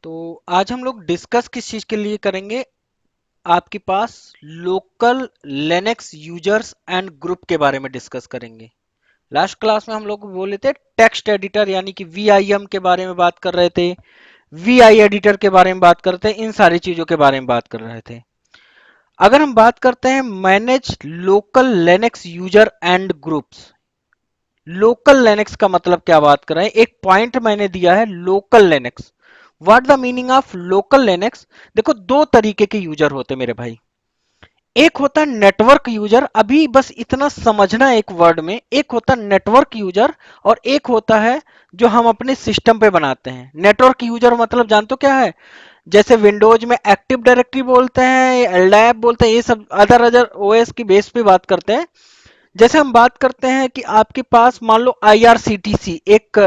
तो आज हम लोग डिस्कस किस चीज के लिए करेंगे। आपके पास local Linux users and group के बारे में डिस्कस करेंगे। लास्ट क्लास में हम लोग बोले थे टेक्स्ट एडिटर यानी कि वीआईएम के बारे में बात कर रहे थे, वीआई एडिटर के बारे में बात करते हैं, इन सारी चीजों के बारे में बात कर रहे थे। अगर हम बात करते हैं manage local Linux user and groups, local Linux का मतलब क्या बात कर रहे हैं, एक पॉइंट मैंने दिया है local Linux. What the meaning of local Linux? देखो दो तरीके के यूजर होते मेरे भाई। एक होता है नेटवर्क यूजर, अभी बस इतना समझना एक वर्ड में, एक होता है नेटवर्क यूजर और एक होता है जो हम अपने सिस्टम पे बनाते हैं। नेटवर्क यूजर मतलब जानते हो क्या है? जैसे विंडोज में एक्टिव डायरेक्टरी बोलते हैं, एलडैप बोलते हैं, ये सब अदर अदर ओएस की बेस पे बात करते हैं। जैसे हम बात करते हैं कि आपके पास मान लो आईआरसीटीसी एक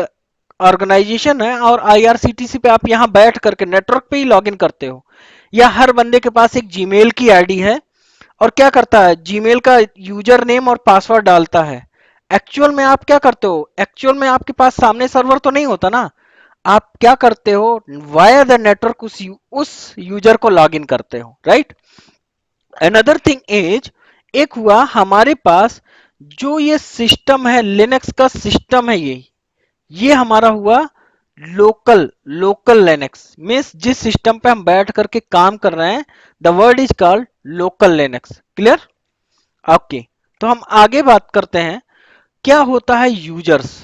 ऑर्गेनाइजेशन है और आईआरसीटीसी पे आप यहां बैठ करके नेटवर्क पे ही लॉगिन करते हो, या हर बंदे के पास एक जीमेल की आईडी है और क्या करता है, जीमेल का यूजर नेम और पासवर्ड डालता है। एक्चुअल में आप क्या करते हो, एक्चुअल में आपके पास सामने सर्वर तो नहीं होता ना, आप क्या करते हो, वाया द नेटवर्क उस यूजर को लॉगिन करते हो, राइट। अनदर थिंग इज, एक हुआ हमारे पास जो ये सिस्टम है, लिनक्स का सिस्टम है, ये हमारा हुआ लोकल लोकल लिनक्स। मीन्स जिस सिस्टम पे हम बैठ करके काम कर रहे हैं, the word is called local Linux. Clear? Okay. तो हम आगे बात करते हैं क्या होता है यूजर्स।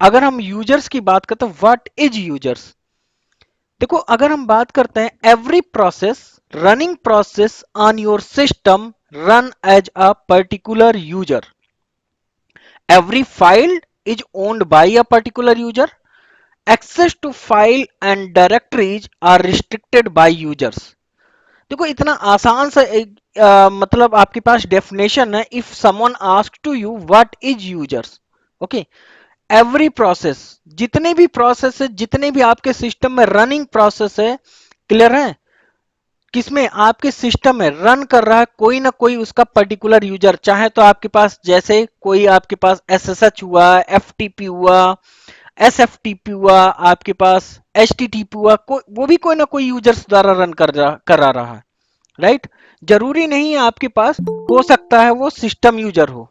अगर हम यूजर्स की बात करते हैं, व्हाट इज यूजर्स? देखो अगर हम बात करते हैं, every process running process on your system run as a particular user. Every file is owned by a particular user. Access to file and directories are restricted by users. देखो इतना आसान सा एक मतलब आपके पास डेफिनेशन है। If someone ask to you what is users, okay, every process, जितने भी प्रोसेस है, जितने भी आपके सिस्टम में रनिंग प्रोसेस है, क्लियर है, किसमें, आपके सिस्टम में रन कर रहा है कोई ना कोई उसका पर्टिकुलर यूजर। चाहे तो आपके पास जैसे कोई आपके पास एसएसएच हुआ, एफटीपी हुआ, एसएफटीपी हुआ, आपके पास एचटीटीपी हुआ, वो भी कोई ना कोई यूजर्स द्वारा रन करा रहा है, राइट। जरूरी नहीं है आपके पास, हो सकता है वो सिस्टम यूजर हो।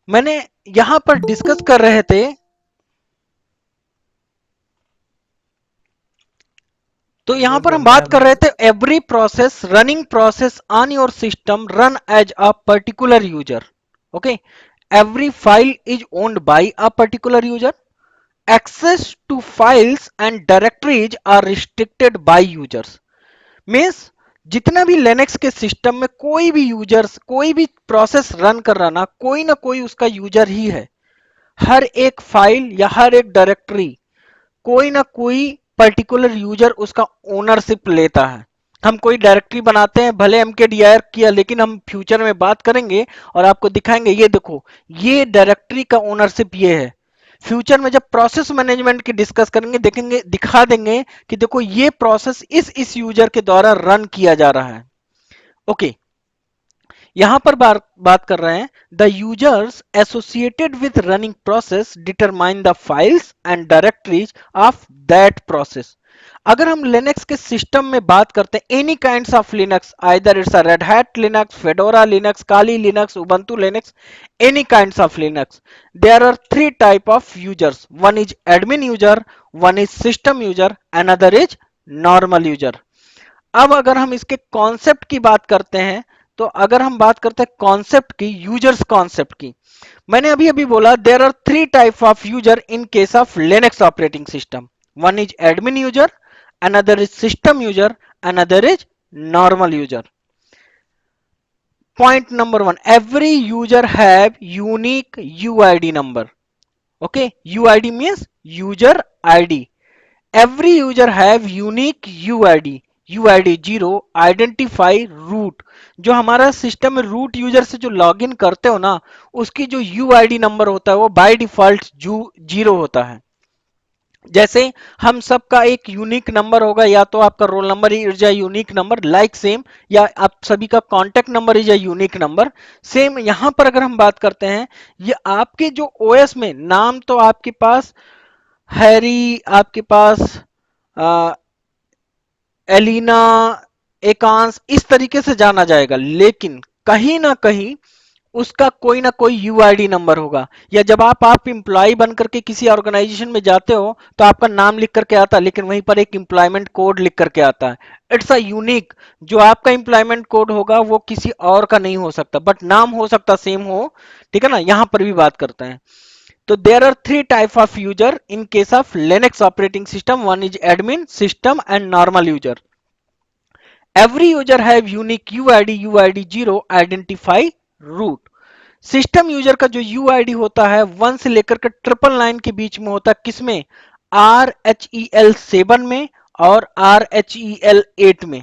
मैंने यहां पर डिस्कस कर रहे थे, तो यहां जो पर हम बोलना है बात कर अभी। रहे थे every process running process on your system run as a particular user, okay. Every file is owned by a particular user. Access to files and directories are restricted by users. Means जितना भी Linux के system में कोई भी users, कोई भी process run कर रहा ना कोई उसका यूजर ही है। हर एक फाइल या हर एक डायरेक्टरी कोई ना कोई पर्टिकुलर यूजर उसका ओनरशिप लेता है। हम कोई डायरेक्टरी बनाते हैं, भले mkdir किया, लेकिन हम फ्यूचर में बात करेंगे और आपको दिखाएंगे, ये देखो ये डायरेक्टरी का ओनरशिप ये है। फ्यूचर में जब प्रोसेस मैनेजमेंट की डिस्कस करेंगे, देखेंगे, दिखा देंगे कि देखो ये प्रोसेस इस यूजर के द्वारा रन किया जा रहा है, ओके। यहां पर बात कर रहे हैं, the users associated with running process determine the files and directories of that process. अगर हम लिनक्स के सिस्टम में बात करते हैं, any kinds of Linux, either it's a red hat Linux, fedora Linux, Kali Linux, Ubuntu Linux, any kinds of linux, there are three type of users. One is admin user, one is system user, another is normal user. अब अगर हम इसके concept की बात करते हैं, तो अगर हम बात करते हैं कॉन्सेप्ट की, यूजर्स कॉन्सेप्ट की, मैंने अभी अभी बोला there are three type of user in case of Linux operating system. One is admin user, another is system user, another is normal user. Point number one, every user have unique UID number, okay. UID means user ID. every user have unique uid, uid 0 identify root. जो हमारा system में root user से जो login करते हो ना, उसकी जो यूआईडी नंबर होता है वो बाय डिफॉल्ट जीरो होता है, जैसे हम सबका एक यूनिक नंबर होगा, या तो आपका roll number is a unique number like same, या आप सभी का contact number is a unique number same. यहां पर अगर हम बात करते हैं, ये आपके जो ओएस में नाम तो आपके पास हैरी, आपके पास एलिना, एकांश, इस तरीके से जाना जाएगा, लेकिन कहीं ना कहीं उसका कोई ना कोई यूआईडी नंबर होगा। या जब आप इंप्लॉय बन करके किसी ऑर्गेनाइजेशन में जाते हो तो आपका नाम लिख करके आता है, लेकिन वहीं पर एक एम्प्लॉयमेंट कोड लिख करके आता है। इट्स अ यूनिक, जो आपका एम्प्लॉयमेंट कोड होगा वो किसी और का नहीं हो सकता, बट नाम हो सकता सेम हो। ठीक है ना, यहां पर भी बात करते हैं। तो there are three type of user in case of Linux operating system, one is admin, system and normal user. Every user have unique UID, UID 0 identify root। System user का जो यूआईडी होता है 1 से लेकर के 999 के बीच में होता है, किसमें? RHEL 7 में और RHEL 8 में।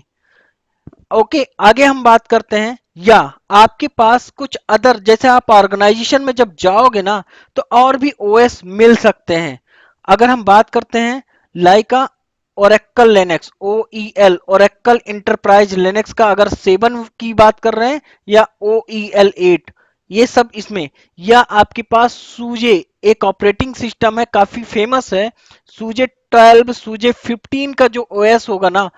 ओके, आगे हम बात करते हैं। या आपके पास कुछ अदर, जैसे आप ऑर्गेनाइजेशन में जब जाओगे ना, तो और भी ओएस मिल सकते हैं। अगर हम बात करते हैं like a Oracle Linux, OEL Oracle Enterprise Linux का अगर 7 की बात कर रहे हैं, या OEL 8, ये सब इसमें। या आपके पास सूजे एक ऑपरेटिंग सिस्टम है, काफी फेमस है, सूजे 12, सूजे 15 का जो ओएस होगा ना,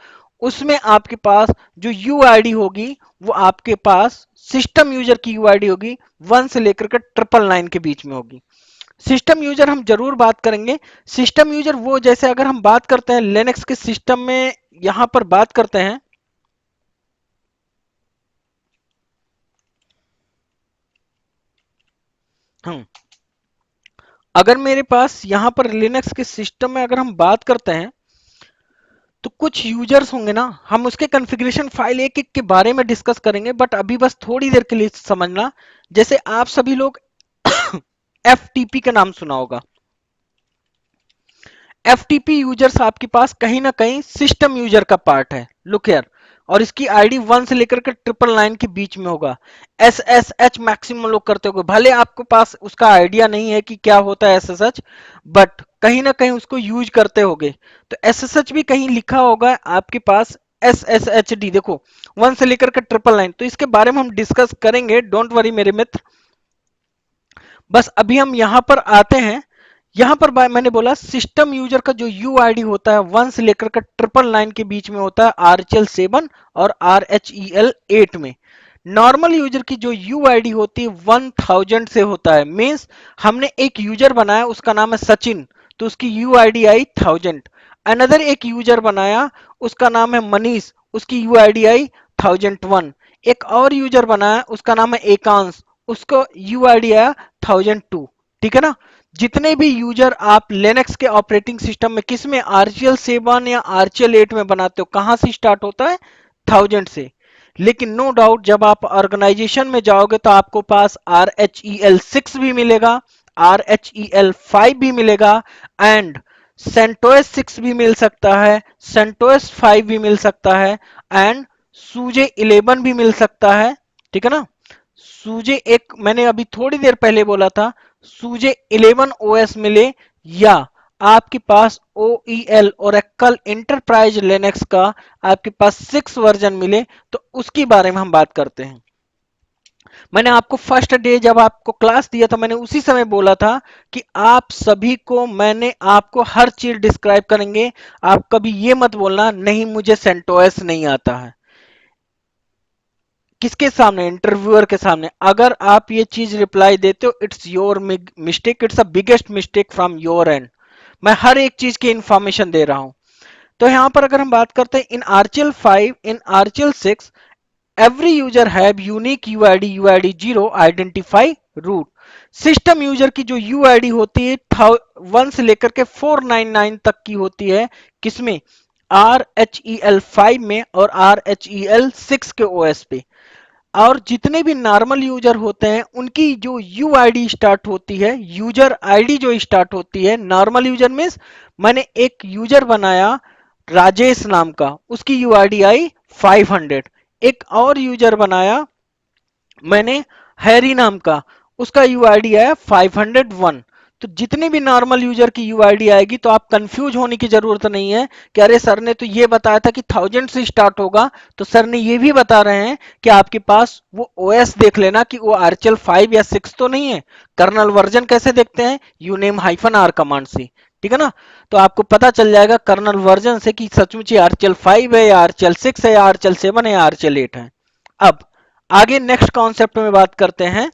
उसमें आपके पास जो यूआईडी होगी वो आपके पास सिस्टम यूजर की यूआईडी होगी, 1 से लेकर के 999 के बीच में होगी। सिस्टम यूजर हम जरूर बात करेंगे। सिस्टम यूजर वो, जैसे अगर हम बात करते हैं लिनक्स के सिस्टम में, यहां पर बात करते हैं हम, अगर मेरे पास यहां पर लिनक्स के सिस्टम में अगर हम बात करते हैं, तो कुछ यूजर्स होंगे ना, हम उसके कॉन्फ़िगरेशन फाइल एक एक के बारे में डिस्कस करेंगे, बट अभी बस थोड़ी देर के लिए समझना। जैसे आप सभी लोग एफटीपी का नाम सुना होगा। एफटीपी यूजर्स आपके पास कहीं ना कहीं सिस्टम यूजर का पार्ट है, लुक हियर। और इसकी आईडी 1 से लेकर के 999 के बीच में होगा। SSH मैक्सिमम लोग करते होंगे, भले आपके पास उसका आइडिया नहीं है कि क्या होता है SSH, बट कहीं ना कहीं उसको यूज करते होंगे। तो SSH भी कहीं लिखा होगा आपके पास, SSHD देखो, 1 से लेकर के 999। तो इसके बारे में हम डिस्कस करेंगे, डोंट वरी मेरे मित्र। बस अभी हम यहां पर आते हैं। यहां पर मैंने बोला सिस्टम यूजर का जो यूआईडी होता है 1 से लेकर के 999 के बीच में होता है, RHEL 7 और RHEL 8 में। नॉर्मल यूजर की जो यूआईडी होती है 1000 से होता है, मीन्स हमने एक यूजर बनाया, उसका नाम है सचिन, तो उसकी यूआईडी आई 1000। अनदर एक यूजर बनाया, उसका नाम है मनीष, उसकी यूआईडी आई 1001। एक और यूजर बनाया, उसका नाम है एकांश, उसको यूआईडी आया 1002। ठीक है ना। जितने भी यूजर आप लिनक्स के ऑपरेटिंग सिस्टम में किस में, RHEL 7 या RHEL 8 में बनाते हो, कहां से स्टार्ट होता है? 1000 से। लेकिन नो डाउट जब आप ऑर्गेनाइजेशन में जाओगे तो आपको पास RHEL 6 भी मिलेगा, RHEL 5 भी मिलेगा, एंड सेंटोस 6 भी मिल सकता है, सेंटोस 5 भी मिल सकता है, एंड सूजे 11 भी मिल सकता है। ठीक है ना। सूजे एक मैंने अभी थोड़ी देर पहले बोला था, सूजे 11 ओएस मिले, या आपके पास OEL ओरेकल इंटरप्राइज लिनक्स का आपके पास 6 वर्जन मिले, तो उसके बारे में हम बात करते हैं। मैंने आपको फर्स्ट डे जब आपको क्लास दिया था, मैंने उसी समय बोला था कि आप सभी को मैंने आपको हर चीज डिस्क्राइब करेंगे। आप कभी ये मत बोलना नहीं मुझे सेंटोस नहीं आता है। किसके सामने? इंटरव्यूअर के सामने। अगर आप ये चीज रिप्लाई देते हो, it's your mistake, it's a biggest mistake from your and. मैं हर एक चीज की इंफॉर्मेशन दे रहा हूं। तो यहां पर अगर हम बात करते हैं इन RHEL 5, in RHEL 6, every user have unique UID, UID 0 identify root। System user की जो यूआईडी होती है 1 से लेकर के 499 तक की होती है, किसमें? RHEL 5 में और RHEL 6 के ओएस पे। और जितने भी नॉर्मल यूजर होते हैं उनकी जो यूआईडी स्टार्ट होती है, यूजर आईडी जो स्टार्ट होती है, नॉर्मल यूजर मीन्स मैंने एक यूजर बनाया राजेश नाम का, उसकी यूआईडी आई 500। एक और यूजर बनाया मैंने हैरी नाम का, उसका यूआईडी आया 501। तो जितनी भी नॉर्मल यूजर की यूआईडी आएगी तो आप कंफ्यूज होने की जरूरत नहीं है कि अरे सर ने तो ये बताया था कि 1000 से स्टार्ट होगा, तो सर ने ये भी बता रहे हैं कि आपके पास वो ओएस देख लेना कि वो आरचल 5 या 6 तो नहीं है। कर्नल वर्जन कैसे देखते हैं? यूनेम हाइफन आर कमांड से, ठीक है ना। तो आपको पता चल जाएगा कर्नल वर्जन से कि सचमुच ये आरचल 5 है या आरचल 6 है या आरचल 7 है या आरचल 8 है। अब आगे नेक्स्ट कॉन्सेप्ट में बात करते हैं।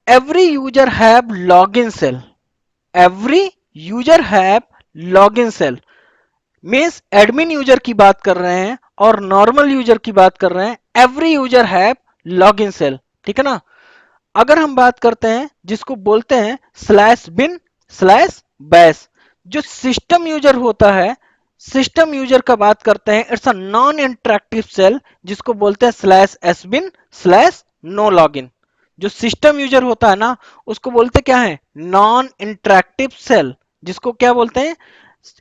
every user have login cell. Every user have login cell means admin user की बात कर रहे हैं और नॉर्मल यूजर की बात कर रहे हैं। Every user have login shell, ठीक है ना। अगर हम बात करते हैं जिसको बोलते हैं स्लैश बिन स्लैश बैश, जो सिस्टम यूजर होता है, सिस्टम यूजर का बात करते हैं, it's a non interactive shell जिसको बोलते हैं slash S bin slash no login. जो सिस्टम यूजर होता है ना उसको बोलते क्या है? नॉन इंटरेक्टिव सेल, जिसको क्या बोलते हैं?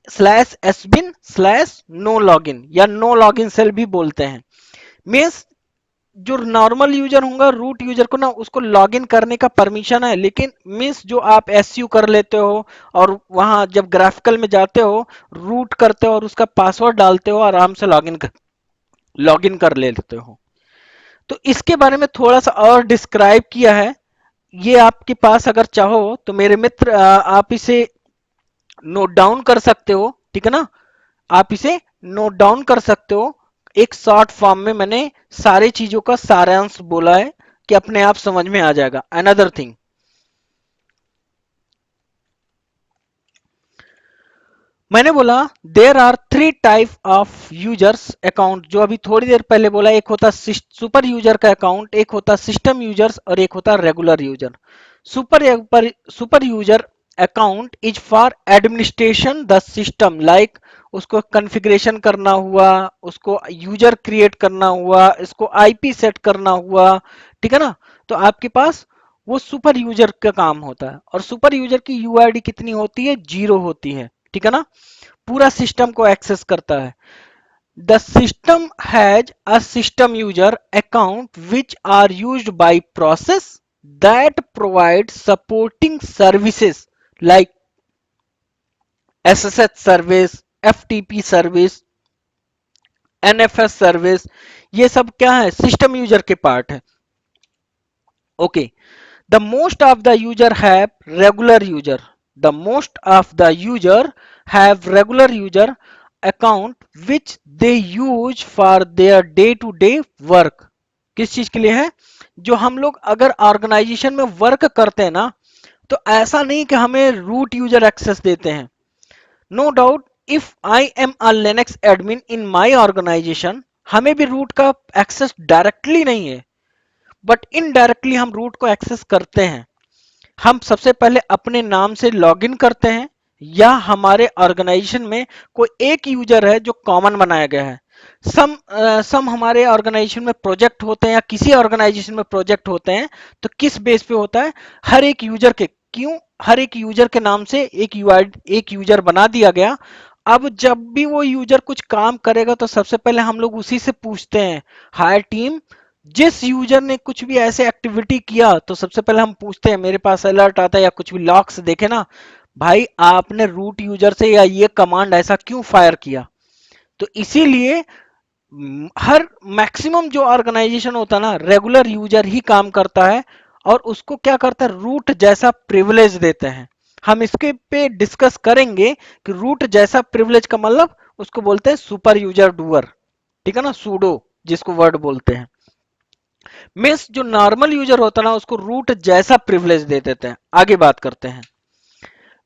Slash S bin slash no login या नो लॉगिन सेल भी बोलते हैं। मीन्स जो नॉर्मल यूजर होगा रूट यूजर को ना उसको लॉगिन करने का परमिशन है, लेकिन मीन्स जो आप एसयू कर लेते हो और वहां जब ग्राफिकल में जाते हो रूट करते हो और उसका पासवर्ड डालते हो आराम से लॉगिन कर लेते हो। तो इसके बारे में थोड़ा सा और डिस्क्राइब किया है। ये आपके पास अगर चाहो तो मेरे मित्र आप इसे नोट डाउन कर सकते हो, ठीक है ना। आप इसे नोट डाउन कर सकते हो। एक शॉर्ट फॉर्म में मैंने सारी चीजों का सारांश बोला है कि अपने आप समझ में आ जाएगा। अनदर थिंग, मैंने बोला there are 3 type of users account, जो अभी थोड़ी देर पहले बोला। एक होता सुपर यूजर का अकाउंट, एक होता सिस्टम यूजर्स और एक होता regular user. Super user account is for administration the system, like उसको कॉन्फ़िगरेशन करना हुआ, उसको यूजर क्रिएट करना हुआ, इसको आईपी सेट करना हुआ, ठीक है ना। तो आपके पास वो सुपर यूजर का काम होता है। और सुपर यूजर की यूआईडी कितनी होती है? 0 होती है, ठीक है ना। पूरा सिस्टम को एक्सेस करता है। The system has a system user account which are used by process that provide supporting services like SSH service, FTP service, NFS service. ये सब क्या है? सिस्टम यूजर के पार्ट है। Okay, the most of the user have regular user, the most of the user have regular user account which they use for their day to day work। किस चीज के लिए है? जो हम लोग अगर ऑर्गेनाइजेशन में वर्क करते हैं ना, तो ऐसा नहीं कि हमें रूट यूजर एक्सेस देते हैं। No doubt, if I am a Linux admin in my organization, हमें भी रूट का एक्सेस डायरेक्टली नहीं है, बट इनडायरेक्टली हम रूट को एक्सेस करते हैं। हम सबसे पहले अपने नाम से लॉगिन करते हैं, या हमारे ऑर्गेनाइजेशन में कोई एक यूजर है जो कॉमन बनाया गया है। सम हमारे ऑर्गेनाइजेशन में प्रोजेक्ट होते हैं या किसी ऑर्गेनाइजेशन में प्रोजेक्ट होते हैं, तो किस बेस पे होता है? हर एक यूजर के, क्यों हर एक यूजर के नाम से एक यूजर बना दिया गया। अब जब भी वो यूजर कुछ काम करेगा तो सबसे पहले हम लोग उसी से पूछते हैं, हाय टीम, जिस यूजर ने कुछ भी ऐसे एक्टिविटी किया तो सबसे पहले हम पूछते हैं, मेरे पास अलर्ट आता है या कुछ भी लॉक्स देखे ना, भाई आपने रूट यूजर से या ये कमांड ऐसा क्यों फायर किया। तो इसीलिए हर मैक्सिमम जो ऑर्गेनाइजेशन होता है ना, रेगुलर यूजर ही काम करता है और उसको क्या करता है? रूट जैसा प्रिविलेज देते हैं। हम इसके पे डिस्कस करेंगे कि रूट जैसा प्रिविलेज का मतलब उसको बोलते हैं सुपर यूजर डूअर, ठीक है ना, सूडो जिसको वर्ड बोलते हैं। मीन्स जो नॉर्मल यूजर होता है ना उसको रूट जैसा प्रिविलेज दे देते हैं। आगे बात करते हैं।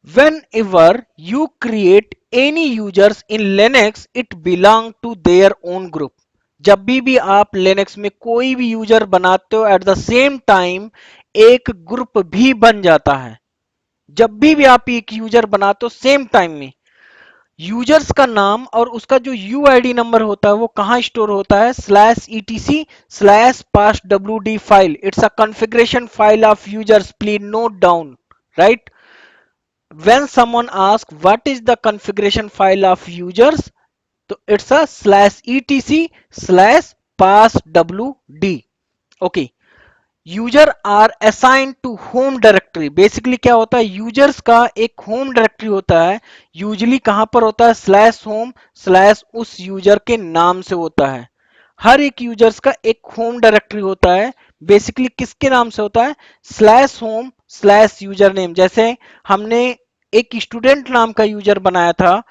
whenever you create any users in linux it belong to their own group। जब भी आप लिनक्स में कोई भी यूजर बनाते हो एट द सेम टाइम एक ग्रुप भी बन जाता है। जब भी आप एक यूजर बनाते हो सेम टाइम में, यूजर्स का नाम और उसका जो यूआईडी नंबर होता है वो कहां स्टोर होता है? Slash ETC slash pass WD file. It's a configuration file of users, please note down, right. when someone asks what is the configuration file of users, तो it's a slash etc slash passwd। Okay, user are assign to home directory. Basically क्या होता है, users का एक home directory होता है। Usually कहां पर होता है, स्लैश होम स्लैश उस यूजर के नाम से होता है। हर एक यूजर्स का एक होम डायरेक्टरी होता है। बेसिकली किसके नाम से होता है, slash home slash user name. जैसे हमने एक स्टूडेंट नाम का यूजर बनाया था,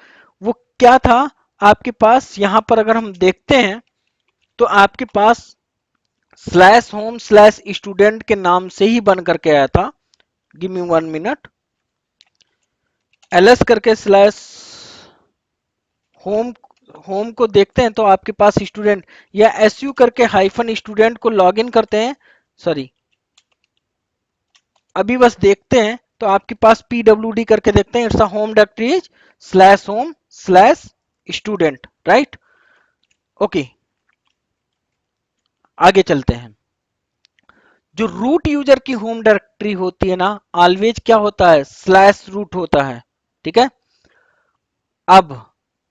वो क्या था आपके पास, यहां पर अगर हम देखते हैं तो आपके पास स्लैश होम स्लैश स्टूडेंट के नाम से ही बन करके आया था। Give me 1 minute. एलएस करके स्लैश होम, होम को देखते हैं तो आपके पास स्टूडेंट, या एसयू करके हाइफन स्टूडेंट को लॉगिन करते हैं, सॉरी अभी बस देखते हैं तो आपके पास पीडब्ल्यूडी करके देखते हैं, it's a home directory slash home slash student, right. Okay, आगे चलते हैं। जो रूट यूजर की होम डायरेक्टरी होती है ना, ऑलवेज क्या होता है, स्लैश रूट होता है, ठीक है। अब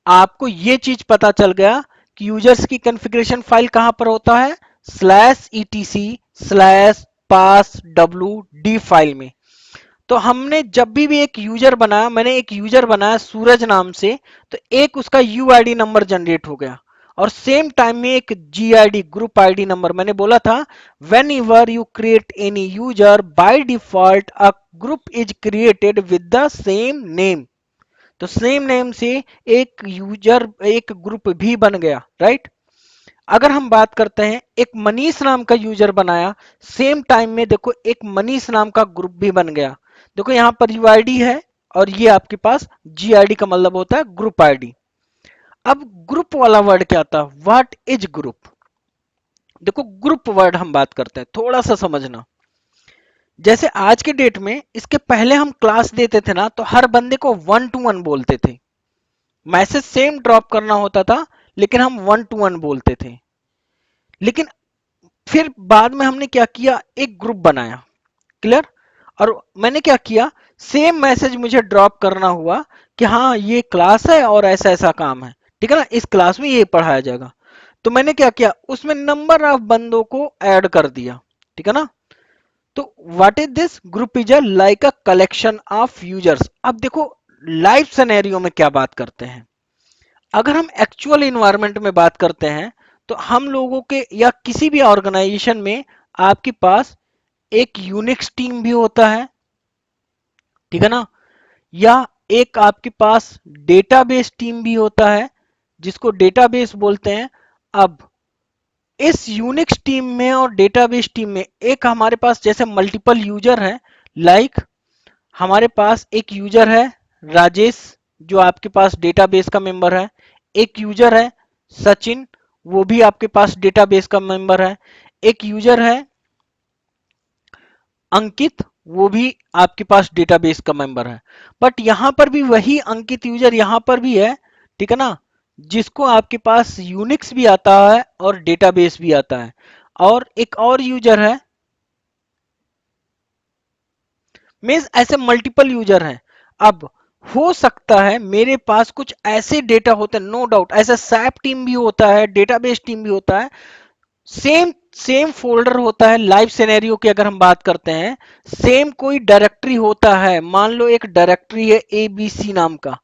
आपको ये चीज पता चल गया कि यूजर्स की कॉन्फ़िगरेशन फाइल कहां पर होता है, slash ETC slash pass W D file में। तो हमने जब भी एक यूजर बनाया, मैंने एक यूजर बनाया सूरज नाम से, तो एक उसका यूआईडी नंबर जनरेट हो गया, और सेम टाइम में एक जीआईडी ग्रुप आईडी नंबर। मैंने बोला था when ever you create any user bye default a group is created with the same name. तो सेम नेम से एक यूजर एक ग्रुप भी बन गया, राइट। अगर हम बात करते हैं, एक मनीष नाम का यूजर बनाया, सेम टाइम में देखो एक मनीष नाम का ग्रुप भी बन गया। देखो यहां पर यूआईडी है और ये आपके पास जीआईडी का मतलब होता है ग्रुप आईडी। अब ग्रुप वाला वर्ड क्या था, व्हाट इज ग्रुप। देखो ग्रुप वर्ड हम बात करते हैं, थोड़ा सा समझना। जैसे आज के डेट में, इसके पहले हम क्लास देते थे ना, तो हर बंदे को 1 to 1 बोलते थे। मैसेज सेम ड्रॉप करना होता था, लेकिन हम 1 to 1 बोलते थे। लेकिन फिर बाद में हमने क्या किया, एक ग्रुप बनाया, क्लियर। और मैंने क्या किया, सेम मैसेज मुझे ड्रॉप करना हुआ कि हाँ ये क्लास है और ऐसा ऐसा काम है, ठीक है ना, इस क्लास में ये पढ़ाया जाएगा। तो मैंने क्या किया, उसमें नंबर ऑफ बंदों को ऐड कर दिया, ठीक है ना। तो what is this, group is a like a collection of users. अब देखो लाइव सिनेरियो में क्या बात करते हैं, अगर हम एक्चुअल इन्वायरमेंट में बात करते हैं, तो हम लोगों के या किसी भी ऑर्गेनाइजेशन में आपके पास एक यूनिक्स टीम भी होता है, ठीक है ना, या एक आपके पास डेटाबेस टीम भी होता है, जिसको डेटाबेस बोलते हैं। अब इस यूनिक्स टीम में और डेटाबेस टीम में एक हमारे पास जैसे मल्टीपल यूजर है, लाइक हमारे पास एक यूजर है राजेश, जो आपके पास डेटाबेस का मेंबर है। एक यूजर है सचिन, वो भी आपके पास डेटाबेस का मेंबर है। एक यूजर है अंकित, वो भी आपके पास डेटाबेस का मेंबर है। बट यहां पर भी वही अंकित यूजर यहां पर भी है, ठीक है ना, जिसको आपके पास यूनिक्स भी आता है और डेटाबेस भी आता है। और एक और यूजर है, मीन्स ऐसे मल्टीपल यूजर हैं। अब हो सकता है मेरे पास कुछ ऐसे डेटा होते हैं, नो डाउट ऐसा सैप टीम भी होता है, डेटाबेस टीम भी होता है, सेम सेम फोल्डर होता है। लाइव सिनेरियो की अगर हम बात करते हैं, सेम कोई डायरेक्टरी होता है, मान लो एक डायरेक्टरी है एबीसी नाम का।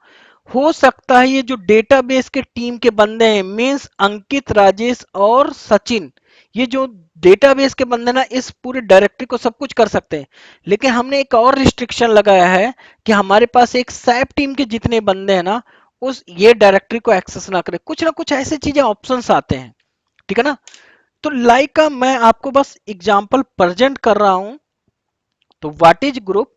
हो सकता है ये जो डेटाबेस के टीम के बंदे हैं, मीन्स अंकित राजेश और सचिन, ये जो डेटाबेस के बंदे ना इस पूरे डायरेक्टरी को सब कुछ कर सकते हैं। लेकिन हमने एक और रिस्ट्रिक्शन लगाया है कि हमारे पास एक सैप टीम के जितने बंदे हैं ना, उस ये डायरेक्टरी को एक्सेस ना करें। कुछ ना कुछ ऐसी चीजें ऑप्शंस आते हैं, ठीक है ना। तो लाइक का मैं आपको बस एग्जांपल प्रेजेंट कर रहा हूं। तो what is group,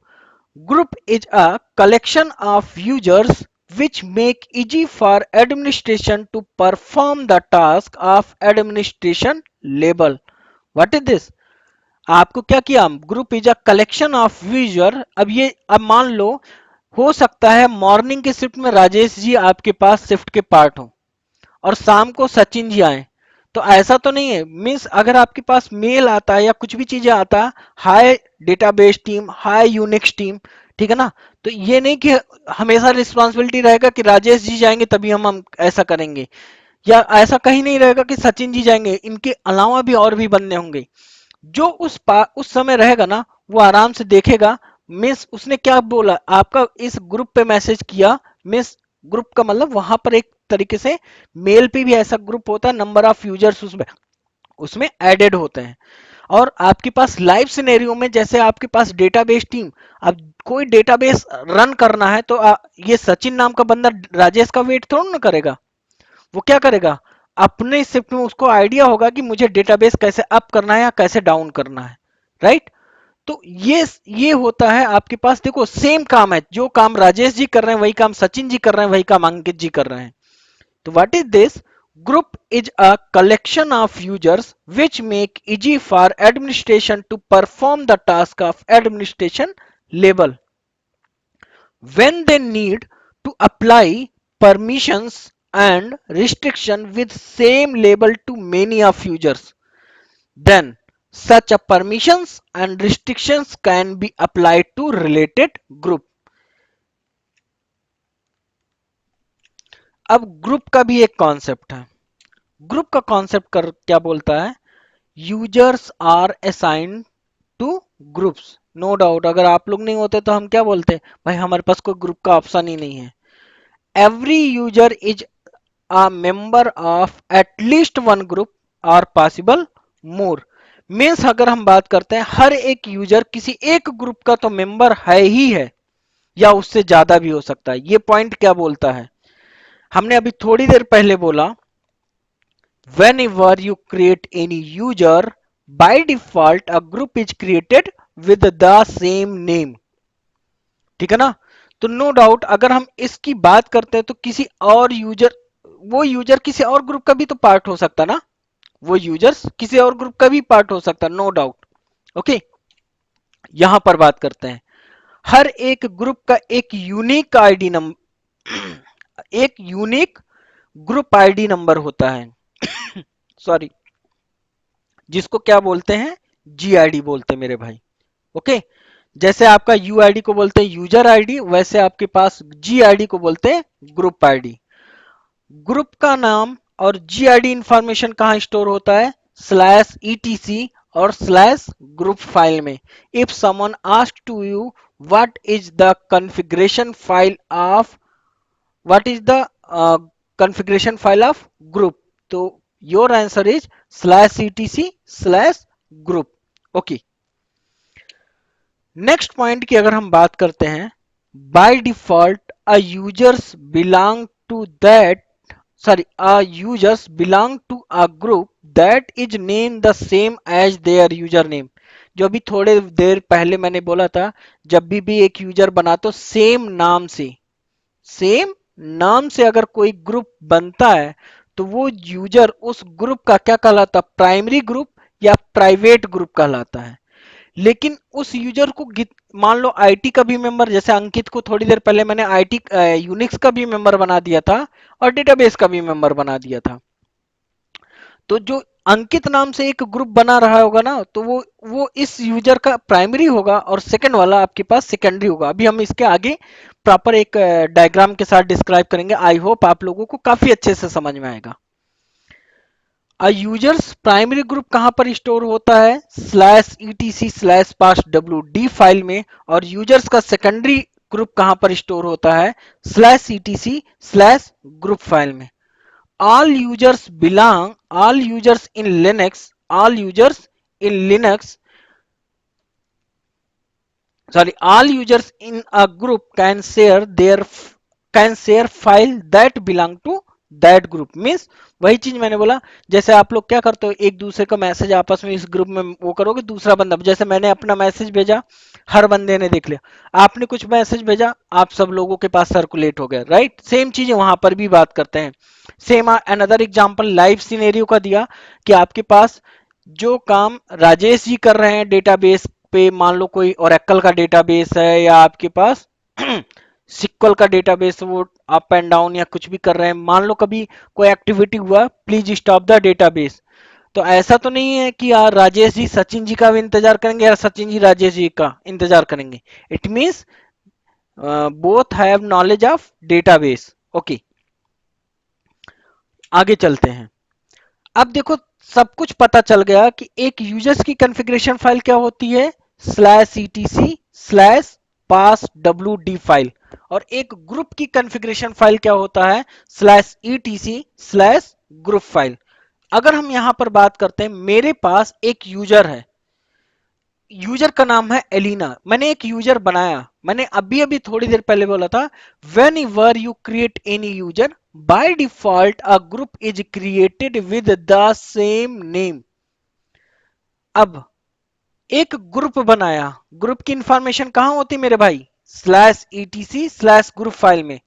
group is a collection of users which make easy for administration to perform the task of administration label. What is this? आपको क्या किया, group is a collection of user. अब मान लो, हो सकता है मॉर्निंग के shift में राजेश जी आपके पास शिफ्ट के पार्ट हो और शाम को सचिन जी आए। तो ऐसा तो नहीं है, मीन्स अगर आपके पास मेल आता है या कुछ भी चीजें आता है, हाय डेटाबेस टीम, हाय यूनिक्स टीम, ठीक है ना, तो ये नहीं कि हमेशा रिस्पॉन्सिबिलिटी रहेगा कि राजेश जी जाएंगे तभी हम ऐसा करेंगे, या ऐसा कहीं नहीं रहेगा कि सचिन जी जाएंगे, इनके अलावा भी और भी बंदे होंगे। जो उस समय रहेगा ना, वो आराम से देखेगा। मिस उसने क्या बोला, आपका इस ग्रुप पे मैसेज किया। मिस ग्रुप का मतलब वहां पर एक तरीके से मेल पे भी ऐसा ग्रुप होता है, नंबर ऑफ यूजर्स उसमें उसमें एडेड होते हैं। और आपके पास लाइव सिनेरियो में, जैसे आपके पास डेटाबेस टीम, अब कोई डेटाबेस रन करना है तो ये सचिन नाम का बंदा राजेश का वेट थोड़ा ना करेगा। वो क्या करेगा, अपने शिफ्ट में उसको आइडिया होगा कि मुझे डेटाबेस कैसे अप करना है या कैसे डाउन करना है, राइट। तो ये होता है आपके पास। देखो सेम काम है, जो काम राजेश जी कर रहे हैं वही काम सचिन जी कर रहे हैं, वही काम अंकित जी कर रहे हैं। तो what is this? Group is a collection of users which make easy for administration to perform the task of administration level when they need to apply permissions and restriction with same label to many of users. Then such a permissions and restrictions can be applied to related group. अब group का भी एक concept है। Group का concept कर क्या बोलता है, users are assigned to groups. No doubt, अगर आप लोग नहीं होते तो हम क्या बोलते, भाई हमारे पास कोई ग्रुप का ऑप्शन ही नहीं है। Every user is a member of at least one group और पॉसिबल मोर। मीन्स अगर हम बात करते हैं, हर एक यूजर किसी एक ग्रुप का तो मेंबर है ही है, या उससे ज्यादा भी हो सकता है। ये पॉइंट क्या बोलता है, हमने अभी थोड़ी देर पहले बोला, whenever you create any user, by default a group is created with the same name। ठीक है ना। तो नो डाउट अगर हम इसकी बात करते हैं तो किसी और यूजर, वो यूजर किसी और ग्रुप का भी तो पार्ट हो सकता ना, वो यूजर्स किसी और ग्रुप का भी पार्ट हो सकता, नो डाउट। ओके, यहां पर बात करते हैं, हर एक ग्रुप का एक यूनिक आईडी नंबर एक यूनिक ग्रुप आईडी नंबर होता है। सॉरी, जिसको क्या बोलते हैं, जीआईडी बोलते हैं मेरे भाई। ओके, जैसे आपका यूआईडी को बोलते हैं यूजर आईडी, वैसे आपके पास जीआईडी को बोलते हैं ग्रुप आईडी। ग्रुप का नाम और जीआईडी इंफॉर्मेशन कहां स्टोर होता है, स्लैश ईटीसी और स्लैश ग्रुप फाइल में। If someone ask to you what is the configuration file of, what is the configuration file of group, तो your answer is slash etc slash group। Okay, next point की अगर हम बात करते हैं, by default a users belong to that, sorry, users belong to a group that is named the same as their username। जो अभी थोड़े देर पहले मैंने बोला था, जब भी एक यूजर बना तो सेम नाम से, सेम नाम से अगर कोई ग्रुप बनता है तो वो यूजर उस ग्रुप का क्या कहलाता, प्राइमरी ग्रुप या प्राइवेट ग्रुप कहलाता है। लेकिन उस यूजर को मान लो आईटी का भी मेंबर, जैसे अंकित को थोड़ी देर पहले मैंने आईटी यूनिक्स का भी मेंबर बना दिया था और डेटाबेस का भी मेंबर बना दिया था। तो जो अंकित नाम से एक ग्रुप बना रहा होगा ना, तो वो इस यूजर का प्राइमरी होगा और सेकंड वाला आपके पास सेकेंडरी होगा। अभी हम इसके आगे प्रॉपर एक डायग्राम के साथ डिस्क्राइब करेंगे। आई होप आप लोगों को काफी अच्छे से समझ में आएगा। यूजर्स प्राइमरी ग्रुप कहां पर स्टोर होता है, slash ETC slash pass W file में। और यूजर्स का सेकेंडरी ग्रुप कहां पर स्टोर होता है, slash ETC slash group file में। all users in linux all users in linux sorry all users in a group can share file that belong to that group। Means वही चीज मैंने बोला, जैसे आप लोग क्या करते हो, एक दूसरे का मैसेज आपस में इस ग्रुप में वो करोगे, दूसरा बंदा, जैसे मैंने अपना मैसेज भेजा, हर बंदे ने देख लिया, आपने कुछ मैसेज भेजा, आप सब लोगों के पास सर्कुलेट हो गया, राइट। सेम चीज वहां पर भी बात करते हैं। Same another example live scenario का दिया, कि आपके पास जो काम राजेश जी कर रहे हैं डेटाबेस पे, मान लो कोई ओरेकल का डेटाबेस है या आपके पास सिक्वल का डेटाबेस, वो अप एंड डाउन या कुछ भी कर रहे हैं, मान लो कभी कोई एक्टिविटी हुआ, प्लीज स्टॉप द डेटाबेस। तो ऐसा तो नहीं है कि यार राजेश जी सचिन जी का भी इंतजार करेंगे या सचिन जी राजेश जी का इंतजार करेंगे। It means both have knowledge of database. Okay, आगे चलते हैं। अब देखो, सब कुछ पता चल गया कि एक यूजर्स की कॉन्फ़िगरेशन फाइल क्या होती है, स्लैश etc स्लैश पास wd फाइल, और एक ग्रुप की कॉन्फ़िगरेशन फाइल क्या होता है, slash etc slash group file. अगर हम यहां पर बात करते हैं, मेरे पास एक यूजर है, यूजर का नाम है एलिना, मैंने एक यूजर बनाया, मैंने अभी अभी थोड़ी देर पहले बोला था, when ever you create any user bye default a group is created with the same name. अब एक ग्रुप बनाया, ग्रुप की इंफॉर्मेशन कहां होती मेरे भाई, slash etc slash group file में।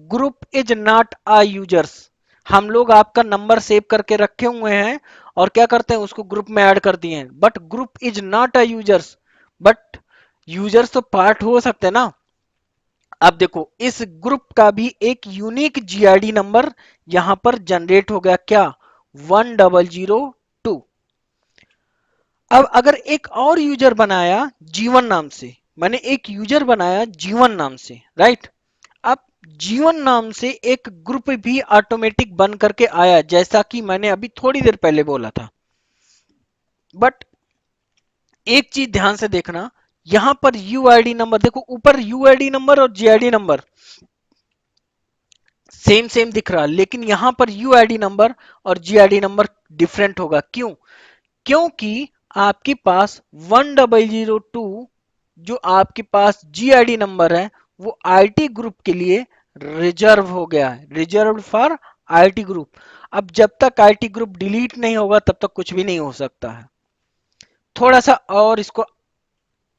Group is not a users, हम लोग आपका नंबर सेव करके रखे हुए हैं और क्या करते हैं, उसको ग्रुप में ऐड कर दिए हैं, but group is not a users. But users तो पार्ट हो सकते हैं ना। अब देखो, इस ग्रुप का भी एक यूनिक जीआईडी नंबर यहां पर जनरेट हो गया, क्या, 1002। अब अगर एक और यूजर बनाया जीवन नाम से, मैंने एक यूजर बनाया जीवन नाम से, राइट। अब जीवन नाम से एक ग्रुप भी ऑटोमेटिक बन करके आया, जैसा कि मैंने अभी थोड़ी देर पहले बोला था। बट एक चीज ध्यान से देखना, यहां पर यूआईडी नंबर देखो, ऊपर यूआईडी नंबर और जीआईडी नंबर सेम सेम दिख रहा, लेकिन यहां पर यूआईडी नंबर और जीआईडी नंबर डिफरेंट होगा, क्यों, क्योंकि आपके पास 1002 जो आपके पास जीआईडी नंबर है, वो आईटी ग्रुप के लिए रिजर्व हो गया है, रिजर्व फॉर आईटी ग्रुप। अब जब तक आईटी ग्रुप डिलीट नहीं होगा तब तक कुछ भी नहीं हो सकता है। थोड़ा सा और इसको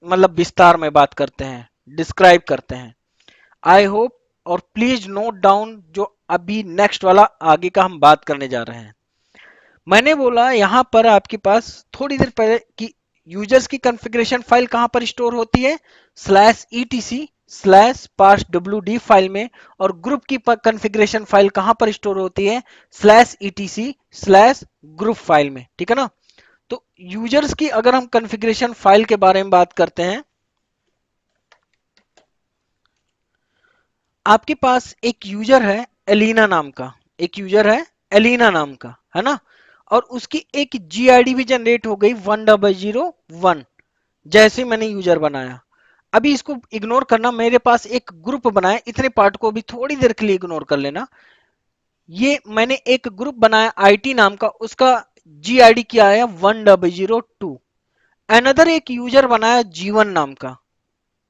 मतलब विस्तार में बात करते हैं, डिस्क्राइब करते हैं। आई होप, और प्लीज नोट डाउन जो अभी नेक्स्ट वाला आगे का हम बात करने जा रहे हैं। मैंने बोला यहां पर आपके पास थोड़ी देर पहले कि यूजर्स की कॉन्फ़िगरेशन फाइल कहां पर स्टोर होती है, स्लैश etc स्लैश पास wd फाइल में, और ग्रुप की कॉन्फ़िगरेशन फाइल कहां पर स्टोर होती है, slash etc slash group file में, ठीक है ना। तो यूजर्स की अगर हम कॉन्फ़िगरेशन फाइल के बारे में बात करते हैं, आपके पास एक यूजर है एलिना नाम का, एक यूजर है एलिना नाम का, है ना, और उसकी एक जीआईडी भी जनरेट हो गई 1001, जैसे मैंने यूजर बनाया। अभी इसको इग्नोर करना, मेरे पास एक ग्रुप बनाया, इतने पार्ट को भी थोड़ी देर के लिए इग्नोर कर लेना। ये मैंने एक ग्रुप बनाया आईटी नाम का, उसका जीआईडी क्या आया 1002। अनदर एक यूजर बनाया जीवन नाम का,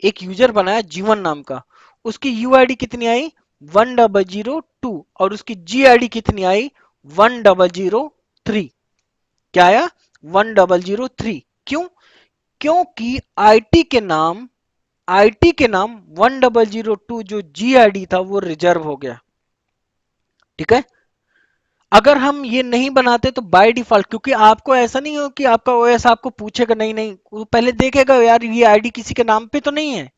एक यूजर बनाया जीवन नाम का, उसकी यूआईडी कितनी आई 1002, और उसकी जीआईडी कितनी आई 1003। क्या आया 1003, क्यों, क्योंकि आईटी के नाम 1002 जो जीआईडी था वो रिजर्व हो गया, ठीक है। अगर हम ये नहीं बनाते तो बाय डिफॉल्ट, क्योंकि आपको ऐसा नहीं हो कि आपका ओएस आपको पूछेगा, नहीं नहीं, वो पहले देखेगा यार ये आईडी किसी के नाम पे तो नहीं है।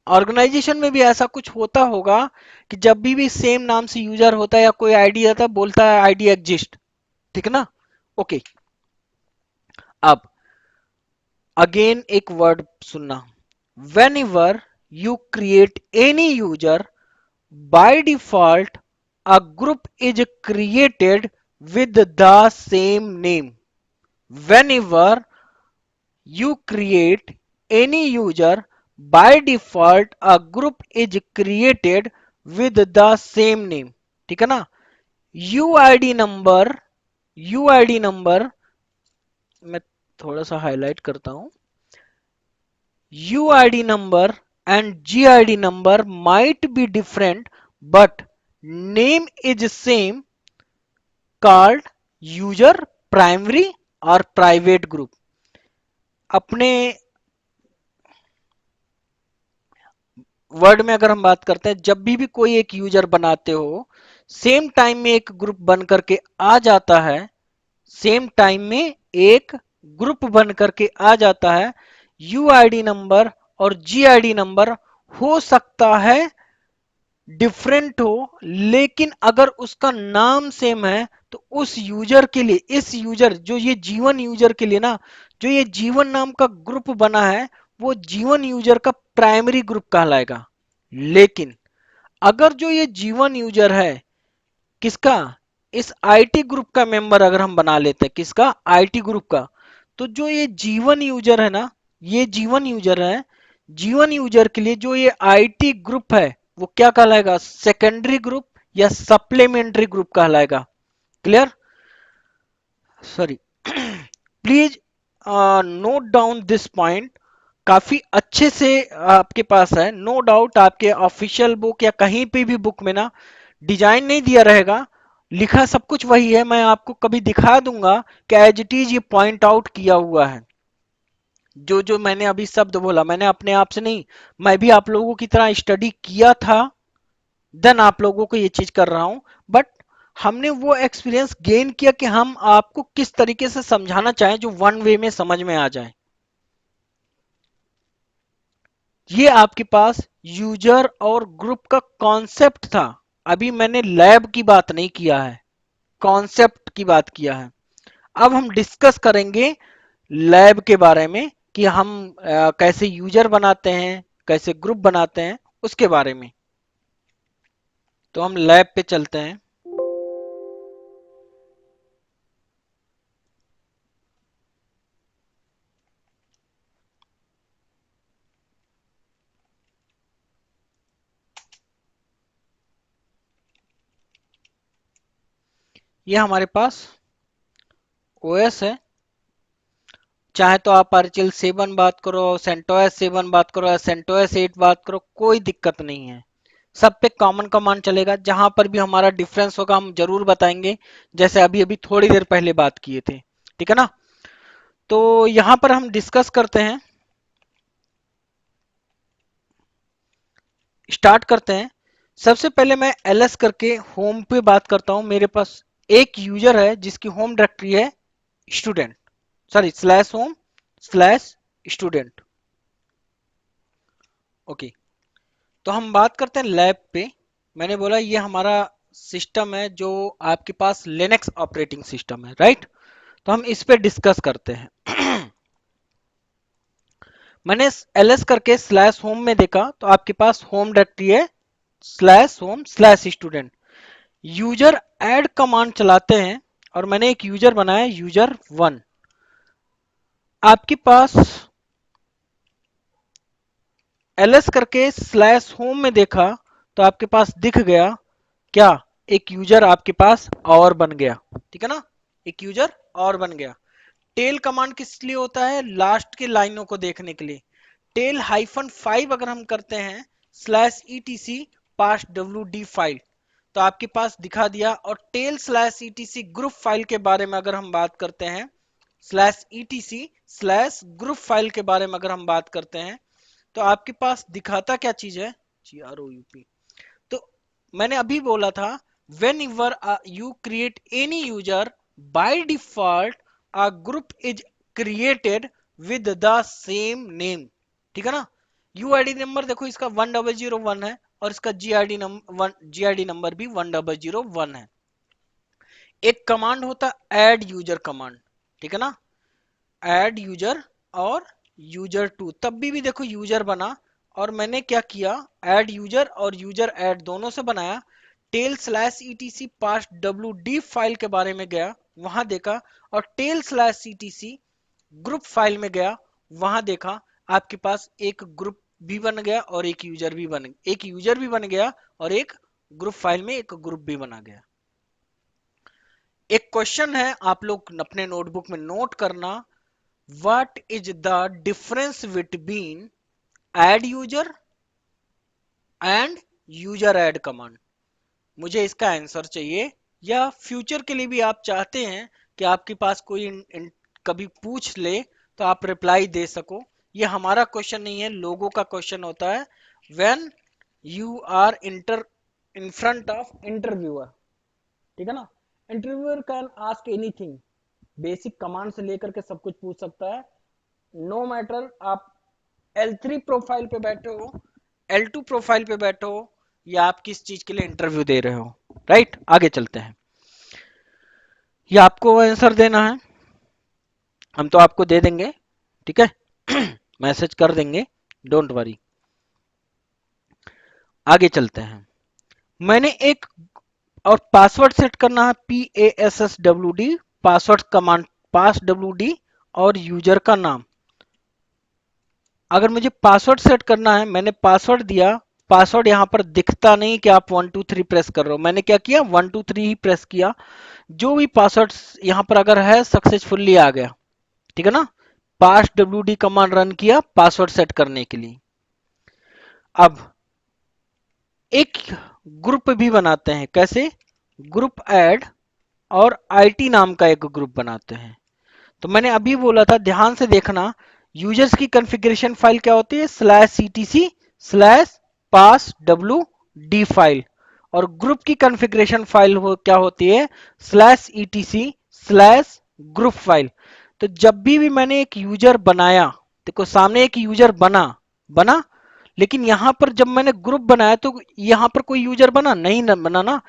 ऑर्गेनाइजेशन में भी ऐसा कुछ होता होगा कि जब भी सेम नाम से यूजर होता है या कोई आईडी आता है, बोलता है आईडी एग्जिस्ट, ठीक है ना। ओके, अब अगेन एक वर्ड सुनना, when ever you create any user by default a group is created with the same name। whenever you create any user by default a group is created with the same name, ठीक है ना। UID number, UID number मैं थोड़ा सा highlight करता हूं, UID number and GID number might be different, but name is same, called user primary or private group। अपने word में अगर हम बात करते हैं, जब भी कोई एक यूजर बनाते हो, सेम टाइम में एक ग्रुप बन करके आ जाता है, सेम टाइम में एक ग्रुप बन करके आ जाता है। यूआईडी नंबर और जीआईडी नंबर हो सकता है डिफरेंट हो, लेकिन अगर उसका नाम सेम है तो उस यूजर के लिए, इस यूजर जो ये जीवन यूजर के लिए ना, जो ये जीवन नाम का ग्रुप बना है, वो जीवन यूजर का प्राइमरी ग्रुप कहलाएगा। लेकिन अगर जो ये जीवन यूजर है, किसका, इस आईटी ग्रुप का मेंबर अगर हम बना लेते हैं, किसका, आईटी ग्रुप का, तो जो ये जीवन यूजर है ना, ये जीवन यूजर है, जीवन यूजर के लिए जो ये आईटी ग्रुप है वो क्या कहलाएगा, सेकेंडरी ग्रुप या सप्लीमेंट्री ग्रुप कहलाएगा। Clear, sorry, please note down this point, काफी अच्छे से आपके पास है, नो डाउट आपके ऑफिशियल बुक या कहीं पे भी बुक में ना डिजाइन नहीं दिया रहेगा, लिखा सब कुछ वही है, मैं आपको कभी दिखा दूंगा कि एज इट इज ये पॉइंट आउट किया हुआ है। जो जो मैंने अभी शब्द बोला मैंने अपने आप से नहीं, मैं भी आप लोगों की तरह स्टडी किया था, देन आप लोगों को ये चीज कर रहा हूं, बट हमने वो एक्सपीरियंस गेन किया कि हम आपको किस तरीके से समझाना चाहें जो वन वे में समझ में आ जाए। ये आपके पास यूजर और ग्रुप का कॉन्सेप्ट था, अभी मैंने लैब की बात नहीं किया है, कॉन्सेप्ट की बात किया है। अब हम डिस्कस करेंगे लैब के बारे में कि हम कैसे यूजर बनाते हैं, कैसे ग्रुप बनाते हैं, उसके बारे में। तो हम लैब पे चलते हैं। ये हमारे पास ओएस है, चाहे तो आप आरचल 7 बात करो, सेंटोस 7 बात करो या सेंटोस 8 बात करो, कोई दिक्कत नहीं है, सब पे कॉमन कमांड चलेगा। जहां पर भी हमारा डिफरेंस होगा हम जरूर बताएंगे, जैसे अभी अभी थोड़ी देर पहले बात किए थे, ठीक है ना। तो यहां पर हम डिस्कस करते हैं, स्टार्ट करते हैं। सबसे पहले मैं ls करके होम पे बात करता हूं, मेरे पास एक यूजर है जिसकी होम डायरेक्टरी है student, sorry slash home slash student. Okay, तो हम बात करते हैं लैब पे। मैंने बोला ये हमारा सिस्टम है जो आपके पास लिनक्स ऑपरेटिंग सिस्टम है, राइट। तो हम इस पे डिस्कस करते हैं। मैंने ls करके स्लैश होम में देखा तो आपके पास होम डायरेक्टरी है slash home slash student. User add command चलाते हैं और मैंने एक यूजर बनाया यूजर 1। आपके पास ls करके स्लैश होम में देखा तो आपके पास दिख गया क्या, एक यूजर आपके पास और बन गया, ठीक है ना, एक यूजर और बन गया। टेल कमांड किस लिए होता है, लास्ट के लाइनों को देखने के लिए। टेल -5 अगर हम करते हैं slash etc pass wd file तो आपके पास दिखा दिया। और tail slash etc group file के बारे में अगर हम बात करते हैं, slash etc slash group file के बारे में अगर हम बात करते हैं तो आपके पास दिखाता क्या चीज है, GROUP। तो मैंने अभी बोला था when ever you create any user bye default a group is created with the same name, ठीक है ना। यूआईडी नंबर देखो इसका 1001 है और इसका जीआईडी नंबर भी 1001 है। एक कमांड होता ऐड यूजर कमांड, ठीक है ना, ऐड यूजर और यूजर टू, तब भी देखो यूजर बना। और मैंने क्या किया, ऐड यूजर और यूजर ऐड दोनों से बनाया। Tail slash etc pass wd file के बारे में गया, वहां देखा। और tail slash etc group file में गया, वहां देखा आपके पास एक ग्रुप भी बन गया और एक यूजर भी बन गया और एक ग्रुप फाइल में एक ग्रुप भी बना गया। एक क्वेश्चन है, आप लोग अपने नोटबुक में नोट करना, what is the difference between add user and user add command. मुझे इसका आंसर चाहिए, या फ्यूचर के लिए भी आप चाहते हैं कि आपके पास कोई कभी पूछ ले तो आप रिप्लाई दे सको। ये हमारा क्वेश्चन नहीं है, लोगों का क्वेश्चन होता है। When you are enter in front of interviewer, ठीक है ना, interviewer can ask anything, basic command से लेकर के सब कुछ पूछ सकता है। नो मैटर आप L3 प्रोफाइल पे बैठे हो, L2 प्रोफाइल पे बैठे हो, या आप किस चीज के लिए इंटरव्यू दे रहे हो, राइट। आगे चलते हैं, ये आपको आंसर देना है, हम तो आपको दे देंगे, ठीक है। मैसेज कर देंगे, डोंट वरी। आगे चलते हैं। मैंने एक और पासवर्ड सेट करना है PASSWD, पासवर्ड कमांड पास WD, और यूजर का नाम। अगर मुझे पासवर्ड सेट करना है, मैंने पासवर्ड दिया, पासवर्ड यहां पर दिखता नहीं कि आप 123 प्रेस कर रहे हो, मैंने क्या किया 123 ही प्रेस किया। जो भी पासवर्ड यहां पर अगर है सक्सेसफुली आ गया, ठीक है ना। पास WD कमांड रन किया पासवर्ड सेट करने के लिए। अब एक ग्रुप भी बनाते हैं, कैसे, ग्रुप ऐड और IT नाम का एक ग्रुप बनाते हैं। तो मैंने अभी बोला था, ध्यान से देखना, यूजर्स की कॉन्फ़िगरेशन फाइल क्या होती है, /etc/pass.wd फाइल, और ग्रुप की कॉन्फ़िगरेशन फाइल क्या होती है, /etc/group फाइल। तो जब भी मैंने एक यूजर बनाया, देखो सामने एक यूजर बना बना, लेकिन यहां पर जब मैंने ग्रुप बनाया तो यहां पर कोई यूजर बना नहीं, न बना ना।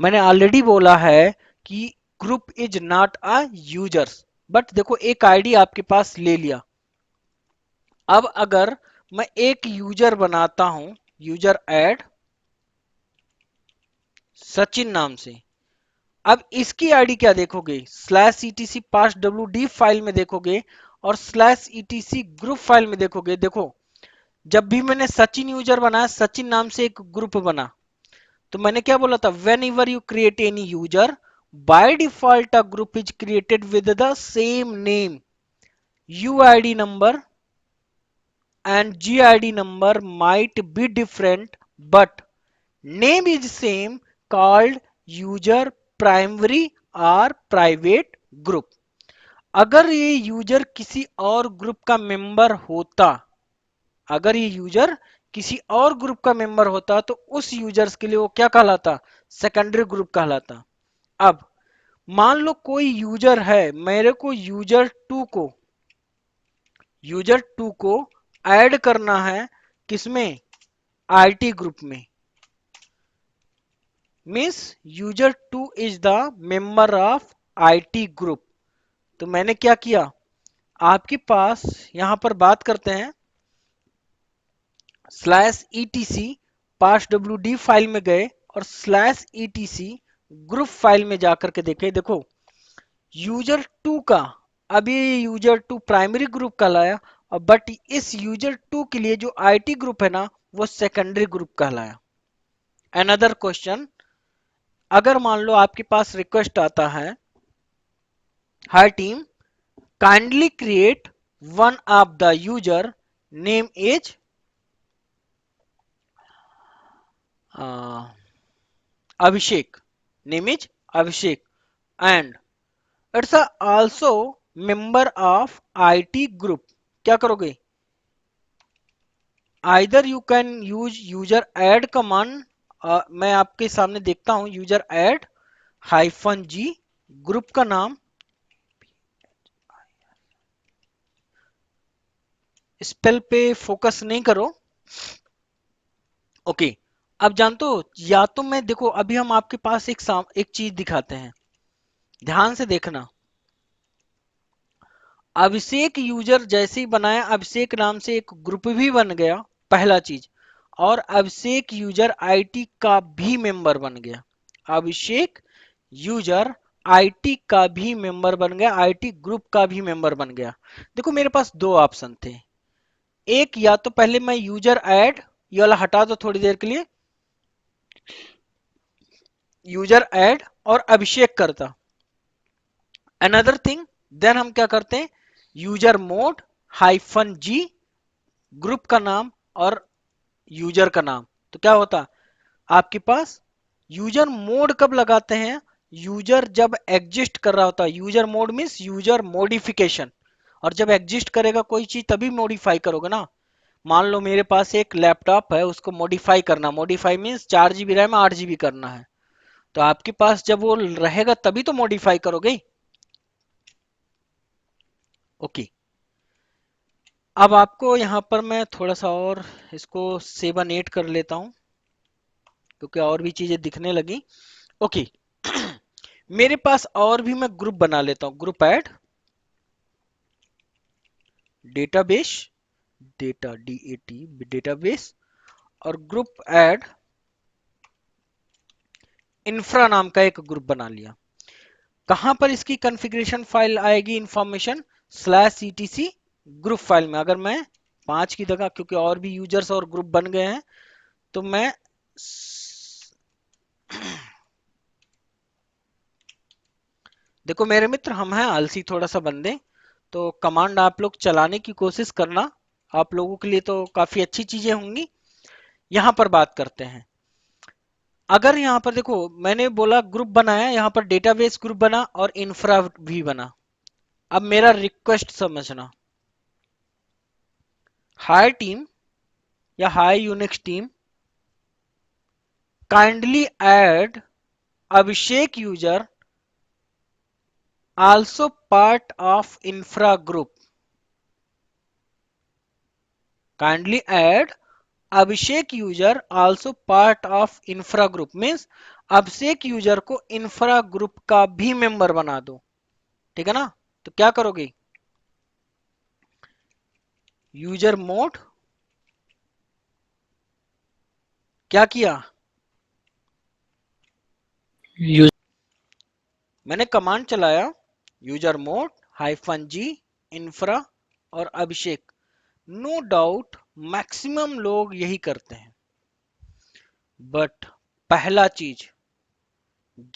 मैंने ऑलरेडी बोला है कि group is not a users, but देखो एक आईडी आपके पास ले लिया। अब अगर मैं एक यूजर बनाता हूं, यूजर ऐड सचिन नाम से, अब इसकी आईडी क्या देखोगे, /etc/pass.wd फाइल में देखोगे और /etc ग्रुप फाइल में देखोगे। देखो जब भी मैंने सचिन यूजर बनाया, सचिन नाम से एक ग्रुप बना, तो मैंने क्या बोला था, when ever you create any user, bye default a group is created with the same name, UID number and GID number might be different, but name is same, called user primary or private group। अगर ये user किसी और group का member होता, अगर ये user किसी और ग्रुप का मेंबर होता तो उस यूजर्स के लिए वो क्या कहलाता, सेकेंडरी ग्रुप कहलाता। अब मान लो कोई यूजर है, मेरे को यूजर 2 को ऐड करना है, किसमें, IT ग्रुप में, means user 2 is the member of IT group. तो मैंने क्या किया, आपके पास यहां पर बात करते हैं, /etc pass.wd फाइल में गए और /etc ग्रुप फाइल में जाकर के देखे, देखो यूजर 2 का, अब ये यूजर 2 प्राइमरी ग्रुप कहलाया, और बट इस यूजर 2 के लिए जो IT ग्रुप है ना, वो सेकेंडरी ग्रुप कहलाया। अनदर क्वेश्चन, अगर मान लो आपके पास रिक्वेस्ट आता है, hi team, kindly create one of the user, name is Abhishek, name is Abhishek, and it's also member of IT group. क्या करोगे, either you can use user add command, मैं आपके सामने देखता हूं, यूजर ऐड -G, ग्रुप का नाम, स्पेल पे फोकस नहीं करो, ओके। अब जानते हो, या तो मैं, देखो अभी हम आपके पास एक चीज दिखाते हैं, ध्यान से देखना। अभिषेक यूजर जैसे ही बनाया, अभिषेक नाम से एक ग्रुप भी बन गया, पहला चीज, और अभिषेक यूजर IT का भी मेंबर बन गया, अभिषेक यूजर IT का भी मेंबर बन गया, IT ग्रुप का भी मेंबर बन गया। देखो मेरे पास दो ऑप्शन थे, एक, या तो पहले मैं यूजर ऐड, ये वाला हटा दो थोड़ी देर के लिए, यूजर ऐड और अभिषेक करता, अनदर थिंग, देन हम क्या करते हैं, यूजर मोड -G, ग्रुप का नाम और यूजर का नाम। तो क्या होता आपके पास, यूजर मोड कब लगाते हैं, यूजर जब एग्जिस्ट कर रहा होता है, user mode means user modification, और जब एग्जिस्ट करेगा कोई चीज तभी मॉडिफाई करोगे ना। मान लो मेरे पास एक लैपटॉप है, उसको मॉडिफाई करना, modify means 4 GB RAM 8 GB करना है, तो आपके पास जब वो रहेगा तभी तो मॉडिफाई करोगे, ओके। अब आपको यहां पर मैं थोड़ा सा और इसको 7 8 कर लेता हूं, क्योंकि और भी चीजें दिखने लगी, ओके। मेरे पास और भी मैं ग्रुप बना लेता हूं, ग्रुप ऐड डेटाबेस, डेटाबेस, और ग्रुप ऐड इंफ्रा नाम का एक ग्रुप बना लिया। कहां पर इसकी कॉन्फ़िगरेशन फाइल आएगी information, slash etc group file में। अगर मैं 5 की जगह, क्योंकि और भी यूजर्स और ग्रुप बन गए हैं, तो मैं देखो मेरे मित्र, हम हैं आलसी थोड़ा सा बंदे, तो कमांड आप लोग चलाने की कोशिश करना, आप लोगों के लिए तो काफी अच्छी चीजें होंगी। यहां पर बात करते हैं। अगर यहां पर देखो, मैंने बोला ग्रुप बनाया, यहां पर डेटाबेस ग्रुप बना और इंफ्रा भी बना। अब मेरा रिक्वेस्ट समझना, हाय टीम या hi Unix team, kindly add Abhishek user also part of infra group. Kindly add Abhishek user also part of infra group means Abhishek user को इंफ्रा ग्रुप का भी मेंबर बना दो। ठीक है ना? तो क्या करोगे, यूजर मोड, क्या किया, यूज मैंने कमांड चलाया यूजर मोड -g इंफ्रा और अभिषेक। नो डाउट मैक्सिमम लोग यही करते हैं, बट पहला चीज,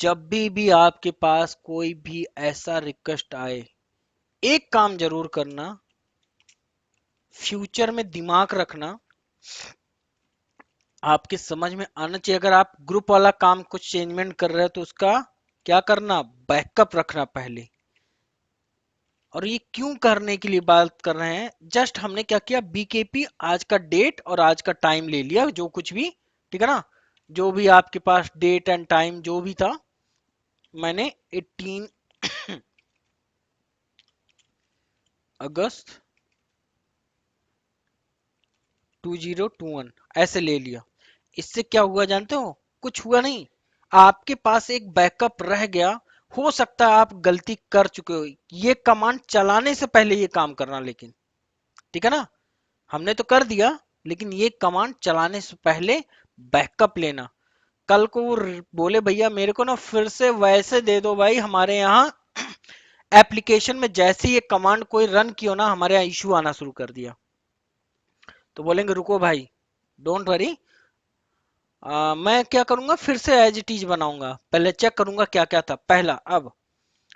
जब भी आपके पास कोई भी ऐसा रिक्वेस्ट आए, एक काम जरूर करना, फ्यूचर में दिमाग रखना, आपके समझ में आना चाहिए। अगर आप ग्रुप वाला काम कुछ चेंजमेंट कर रहे हो तो उसका क्या करना, बैकअप रखना पहले। और ये क्यों करने के लिए बात कर रहे हैं, जस्ट हमने क्या किया, बीकेपी आज का डेट और आज का टाइम ले लिया, जो कुछ भी, ठीक है ना, जो भी आपके पास डेट एंड टाइम जो भी था, मैंने 18 अगस्त 2021 ऐसे ले लिया। इससे क्या हुआ जानते हो, कुछ हुआ नहीं, आपके पास एक बैकअप रह गया। हो सकता है आप गलती कर चुके हो, ये कमांड चलाने से पहले ये काम करना, लेकिन ठीक है ना, हमने तो कर दिया, लेकिन ये कमांड चलाने से पहले बैकअप लेना। कल को वो बोले भैया मेरे को ना फिर से वैसे दे दो भाई, हमारे यहाँ एप्लीकेशन में जैसे ये कमांड कोई रन किया ना, हमारे यहाँ इशू आना शुरू कर दिया, तो बोलेंगे रुको भाई, डोंट वरी, मैं क्या करूंगा, फिर से एज इट इज बनाऊंगा, पहले चेक करूंगा क्या क्या था पहला। अब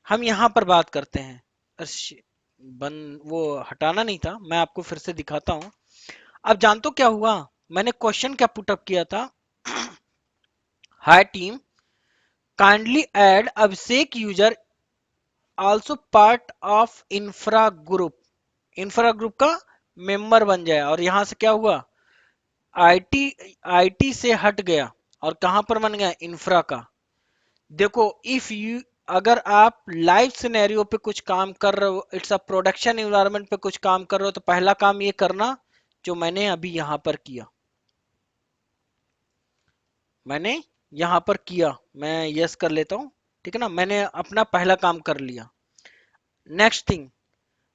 हम यहां पर बात करते हैं, बन वो हटाना नहीं था, मैं आपको फिर से दिखाता हूं। अब जानते हो क्या हुआ, मैंने क्वेश्चन क्या पुटअप किया था, hi team kindly add Abhishek user also part of infra group, infra group का मेंबर बन जाए। और यहां से क्या हुआ, आईटी आईटी से हट गया और कहां पर बन गया, इंफ्रा का। देखो इफ यू, अगर आप लाइव सिनेरियो पे कुछ काम कर रहे हो, इट्स अ प्रोडक्शन इन्वायरमेंट पे कुछ काम कर रहे हो, तो पहला काम ये करना जो मैंने अभी यहां पर किया, मैंने यहां पर किया, मैं यस कर लेता हूं, ठीक है ना, मैंने अपना पहला काम कर लिया। नेक्स्ट थिंग,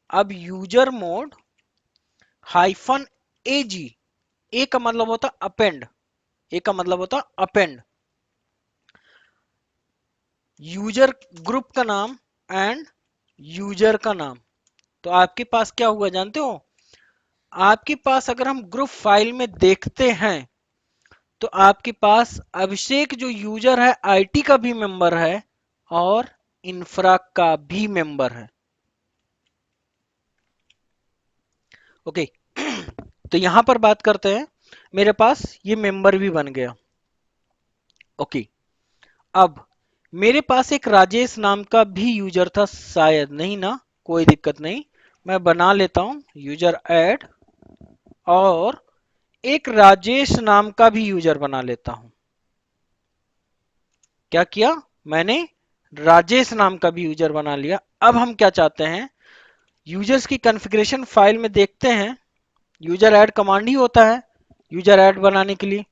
अब यूजर मोड -AG, ए का मतलब होता अपेंड, ए का मतलब होता अपेंड, यूजर ग्रुप का नाम एंड यूजर का नाम। तो आपके पास क्या हुआ जानते हो, आपके पास अगर हम ग्रुप फाइल में देखते हैं, तो आपके पास अभिषेक जो यूजर है आईटी का भी मेंबर है और इंफ्रा का भी मेंबर है। ओके तो यहां पर बात करते हैं, मेरे पास ये मेंबर भी बन गया। ओके अब मेरे पास एक राजेश नाम का भी यूजर था, शायद, नहीं ना, कोई दिक्कत नहीं, मैं बना लेता हूं यूजर ऐड, और एक राजेश नाम का भी यूजर बना लेता हूं। क्या किया मैंने, राजेश नाम का भी यूजर बना लिया। अब हम क्या चाहते हैं, यूजर्स की कॉन्फ़िगरेशन फाइल में देखते हैं, यूजर ऐड कमांड ही होता है यूजर ऐड बनाने के लिए।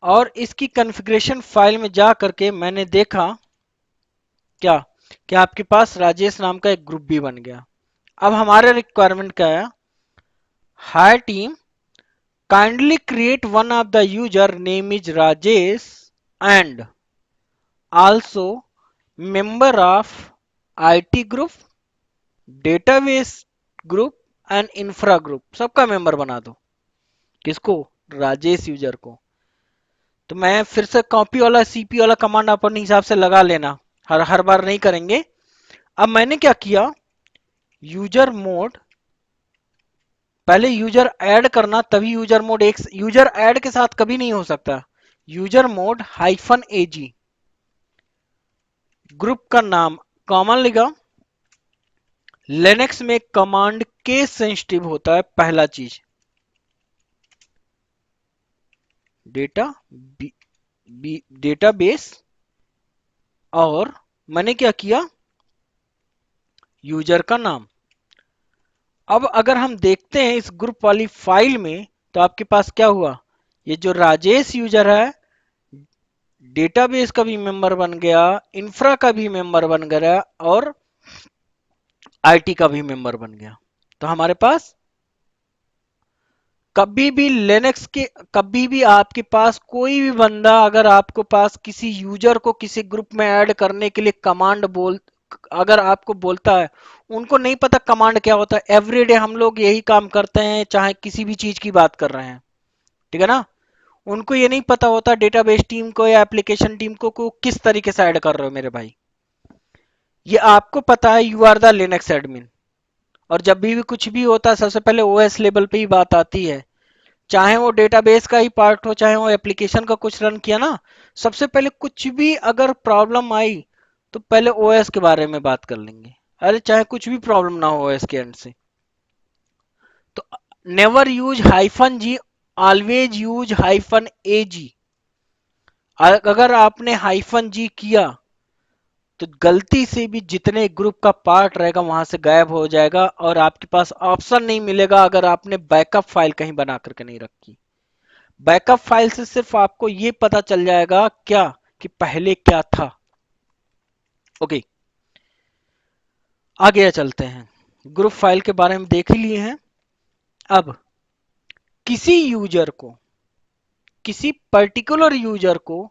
और इसकी कॉन्फ़िगरेशन फाइल में जा करके मैंने देखा क्या, कि आपके पास राजेश नाम का एक ग्रुप भी बन गया। अब हमारे रिक्वायरमेंट क्या है, hi team kindly create one of the user name is Rajesh and also member of IT group, database group and infra group, सबका मेंबर बना दो। किसको? राजेश यूजर को। तो मैं फिर से कॉपी वाला सीपी वाला कमांड अपने हिसाब से लगा लेना, हर हर बार नहीं करेंगे। अब मैंने क्या किया, यूजर मोड, पहले यूजर ऐड करना तभी यूजर मोड, एक यूजर ऐड के साथ कभी नहीं हो सकता। यूजर मोड हाइफन एजी, ग्रुप का नाम कॉमन लिखा। लिनक्स में कमांड केस सेंसिटिव होता है, पहला चीज डेटा डेटाबेस। और मैंने क्या किया, यूजर का नाम। अब अगर हम देखते हैं इस ग्रुप वाली फाइल में, तो आपके पास क्या हुआ, ये जो राजेश यूजर है डेटाबेस का भी मेंबर बन गया, इंफ्रा का भी मेंबर बन गया और आईटी का भी मेंबर बन गया। तो हमारे पास कभी भी लिनक्स के, कभी भी आपके पास कोई भी बंदा अगर आपको पास किसी यूजर को किसी ग्रुप में ऐड करने के लिए कमांड बोल, अगर आपको बोलता है, उनको नहीं पता कमांड क्या होता है। एवरीडे हम लोग यही काम करते हैं, चाहे किसी भी चीज की बात कर रहे हैं, ठीक है ना। उनको ये नहीं पता होता डेटाबेस टीम को या एप्लीकेशन टीम को किस तरीके से ऐड कर रहे हो मेरे भाई। ये आपको पता है, you are the Linux admin. और जब भी कुछ भी होता है सबसे पहले ओएस लेवल पे ही बात आती है, चाहे वो डेटाबेस का ही पार्ट हो, चाहे वो एप्लीकेशन का कुछ रन किया ना, सबसे पहले कुछ भी अगर प्रॉब्लम आई तो पहले ओएस के बारे में बात कर लेंगे। अरे चाहे कुछ भी प्रॉब्लम ना हो ओएस के एंड से, तो नेवर यूज हाइफन जी, ऑलवेज यूज हाइफन ए जी। अगर आपने हाइफन जी किया तो गलती से भी जितने ग्रुप का पार्ट रहेगा वहां से गायब हो जाएगा, और आपके पास ऑप्शन नहीं मिलेगा अगर आपने बैकअप फाइल कहीं बना करके नहीं रखी। बैकअप फाइल से सिर्फ आपको ये पता चल जाएगा क्या, कि पहले क्या था। ओके, आगे चलते हैं। ग्रुप फाइल के बारे में देख ही लिए हैं। अब किसी यूजर को, किसी पर्टिकुलर यूजर को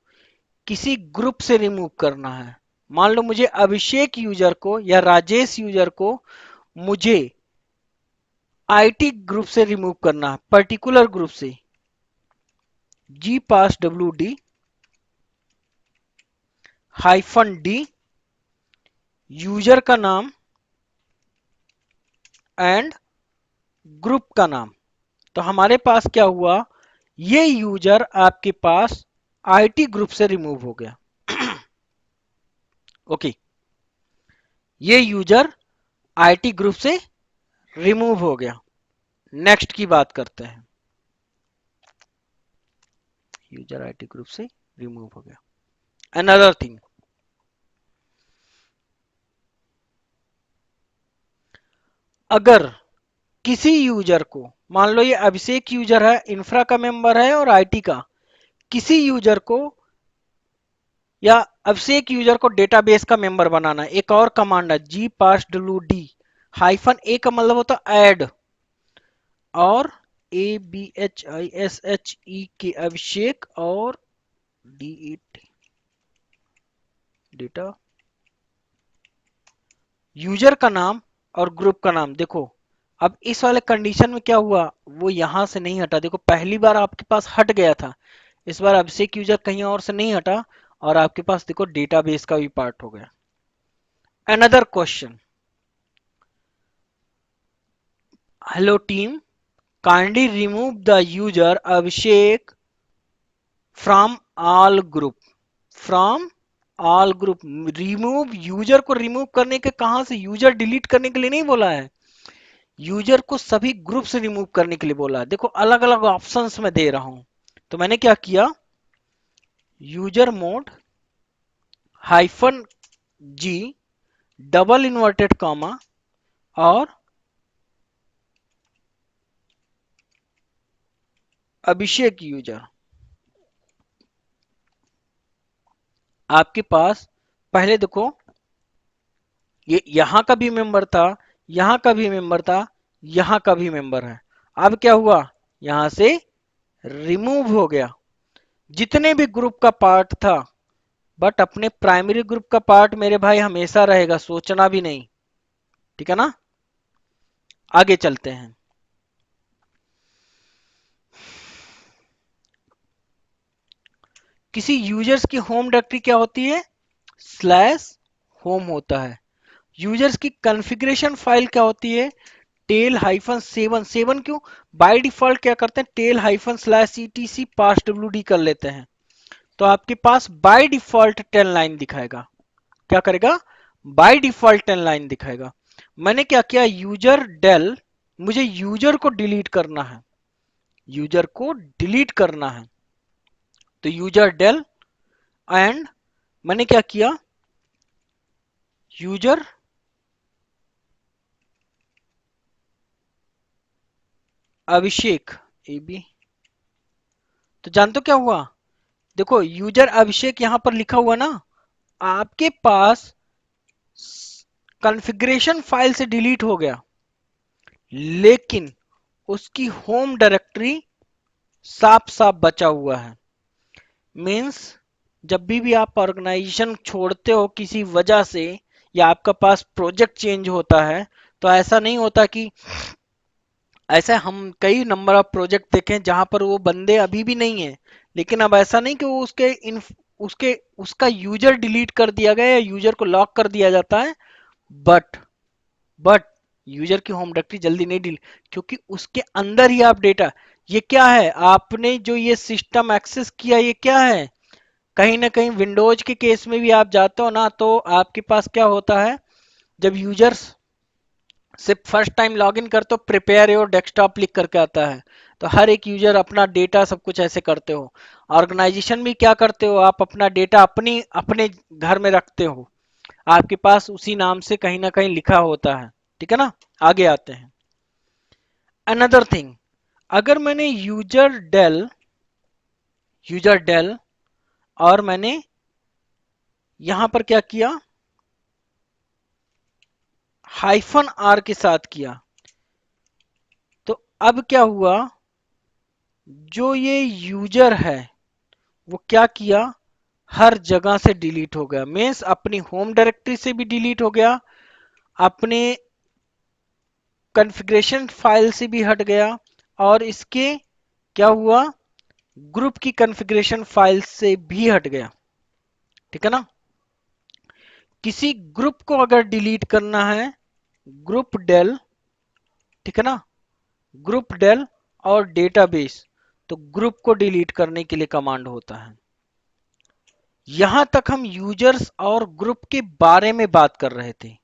किसी ग्रुप से रिमूव करना है। मान लो मुझे अभिषेक यूजर को या राजेश यूजर को मुझे आईटी ग्रुप से रिमूव करना है, पर्टिकुलर ग्रुप से। G pass W D hyphen D, user का नाम एंड ग्रुप का नाम। तो हमारे पास क्या हुआ, ये यूजर आपके पास आईटी ग्रुप से रिमूव हो गया। ओके, ये यूजर आईटी ग्रुप से रिमूव हो गया। नेक्स्ट की बात करते हैं। यूजर आईटी ग्रुप से रिमूव हो गया। अनदर थिंग, अगर किसी यूजर को, मान लो ये अभिषेक यूजर है, इंफ्रा का मेंबर है और आईटी का, किसी यूजर को या अभिषेक यूजर को डेटाबेस का मेंबर बनाना है, एक और कमांड है g pass W D hyphen a का मतलब होता है ऐड, और A B H I S H E K Abhishek और D E T data, user का नाम और ग्रुप का नाम। देखो अब इस वाले कंडीशन में क्या हुआ, वो यहां से नहीं हटा। देखो पहली बार आपके पास हट गया था, इस बार अभिषेक यूजर कहीं और से नहीं हटा, और आपके पास देखो डेटाबेस का भी पार्ट हो गया। Another question, hello team, kindly remove the user Abhishek from all group, from all group. Remove, user को रिमूव करने के कहां से, यूजर डिलीट करने के लिए नहीं बोला है, यूजर को सभी ग्रुप से रिमूव करने के लिए बोला है। देखो अलग अलग ऑप्शंस में दे रहा हूं, तो मैंने क्या किया, यूजर मोड हाइफन जी डबल इन्वर्टेड कॉमा और अभिषेक यूजर। आपके पास पहले देखो ये यहां का भी मेंबर था, यहां का भी मेंबर था, यहां का भी मेंबर है। अब क्या हुआ, यहां से रिमूव हो गया, जितने भी ग्रुप का पार्ट था, बट अपने प्राइमरी ग्रुप का पार्ट मेरे भाई हमेशा रहेगा, सोचना भी नहीं। ठीक है ना, आगे चलते हैं। किसी यूजर्स की होम डायरेक्टरी क्या होती है, स्लैश होम होता है। यूजर्स की कॉन्फ़िगरेशन फाइल क्या होती है, टेल हाइफन सेवन। सेवन क्यों, बाय डिफॉल्ट क्या करते हैं, tell hyphen slash etc pass wd कर लेते हैं, तो आपके पास बाय डिफॉल्ट 10 लाइन दिखाएगा। क्या करेगा, बाय डिफॉल्ट 10 लाइन दिखाएगा। मैंने क्या किया, यूजर डेल, मुझे यूजर को डिलीट करना है, यूजर को डिलीट करना है, तो यूजर डेल एंड मैंने क्या किया, यूजर अभिषेक ए बी। तो जानते हो क्या हुआ, देखो यूजर अभिषेक यहां पर लिखा हुआ ना, आपके पास कॉन्फ़िगरेशन फाइल से डिलीट हो गया, लेकिन उसकी होम डायरेक्टरी साफ साफ बचा हुआ है। मीन्स जब भी आप ऑर्गेनाइजेशन छोड़ते हो किसी वजह से, या आपका पास प्रोजेक्ट चेंज होता है, तो ऐसा नहीं होता कि, ऐसा हम कई नंबर ऑफ प्रोजेक्ट देखे हैं जहां पर वो बंदे अभी भी नहीं है, लेकिन अब ऐसा नहीं कि वो उसके उसका यूजर डिलीट कर दिया गया या यूजर को लॉक कर दिया जाता है, बट बट यूजर की होम डायरेक्टरी जल्दी नहीं डिलीट, क्योंकि उसके अंदर ही आप डेटा, ये क्या है, आपने जो ये सिस्टम एक्सेस किया, ये क्या है, कहीं ना कहीं विंडोज के केस में भी आप जाते हो ना, तो आपके पास क्या होता है, जब यूजर्स सिर्फ फर्स्ट टाइम लॉगिन करते हो, प्रिपेयर योर डेस्कटॉप लिख करके आता है, तो हर एक यूजर अपना डेटा सब कुछ ऐसे करते हो। ऑर्गेनाइजेशन भी क्या करते हो, आप अपना डेटा अपनी अपने घर में रखते हो, आपके पास उसी नाम से कहीं ना कहीं लिखा होता है। ठीक है ना, आगे आते हैं। अनदर थिंग, अगर मैंने यूजर डेल और मैंने यहां पर क्या किया, हाइफन आर के साथ किया, तो अब क्या हुआ, जो ये यूजर है वो क्या किया, हर जगह से डिलीट हो गया। मीन्स अपनी होम डायरेक्टरी से भी डिलीट हो गया, अपने कॉन्फ़िगरेशन फाइल से भी हट गया, और इसके क्या हुआ, ग्रुप की कॉन्फ़िगरेशन फाइल से भी हट गया। ठीक है ना, किसी ग्रुप को अगर डिलीट करना है, ग्रुप डेल, ठीक है ना, ग्रुप डेल और डेटाबेस, तो ग्रुप को डिलीट करने के लिए कमांड होता है। यहां तक हम यूजर्स और ग्रुप के बारे में बात कर रहे थे।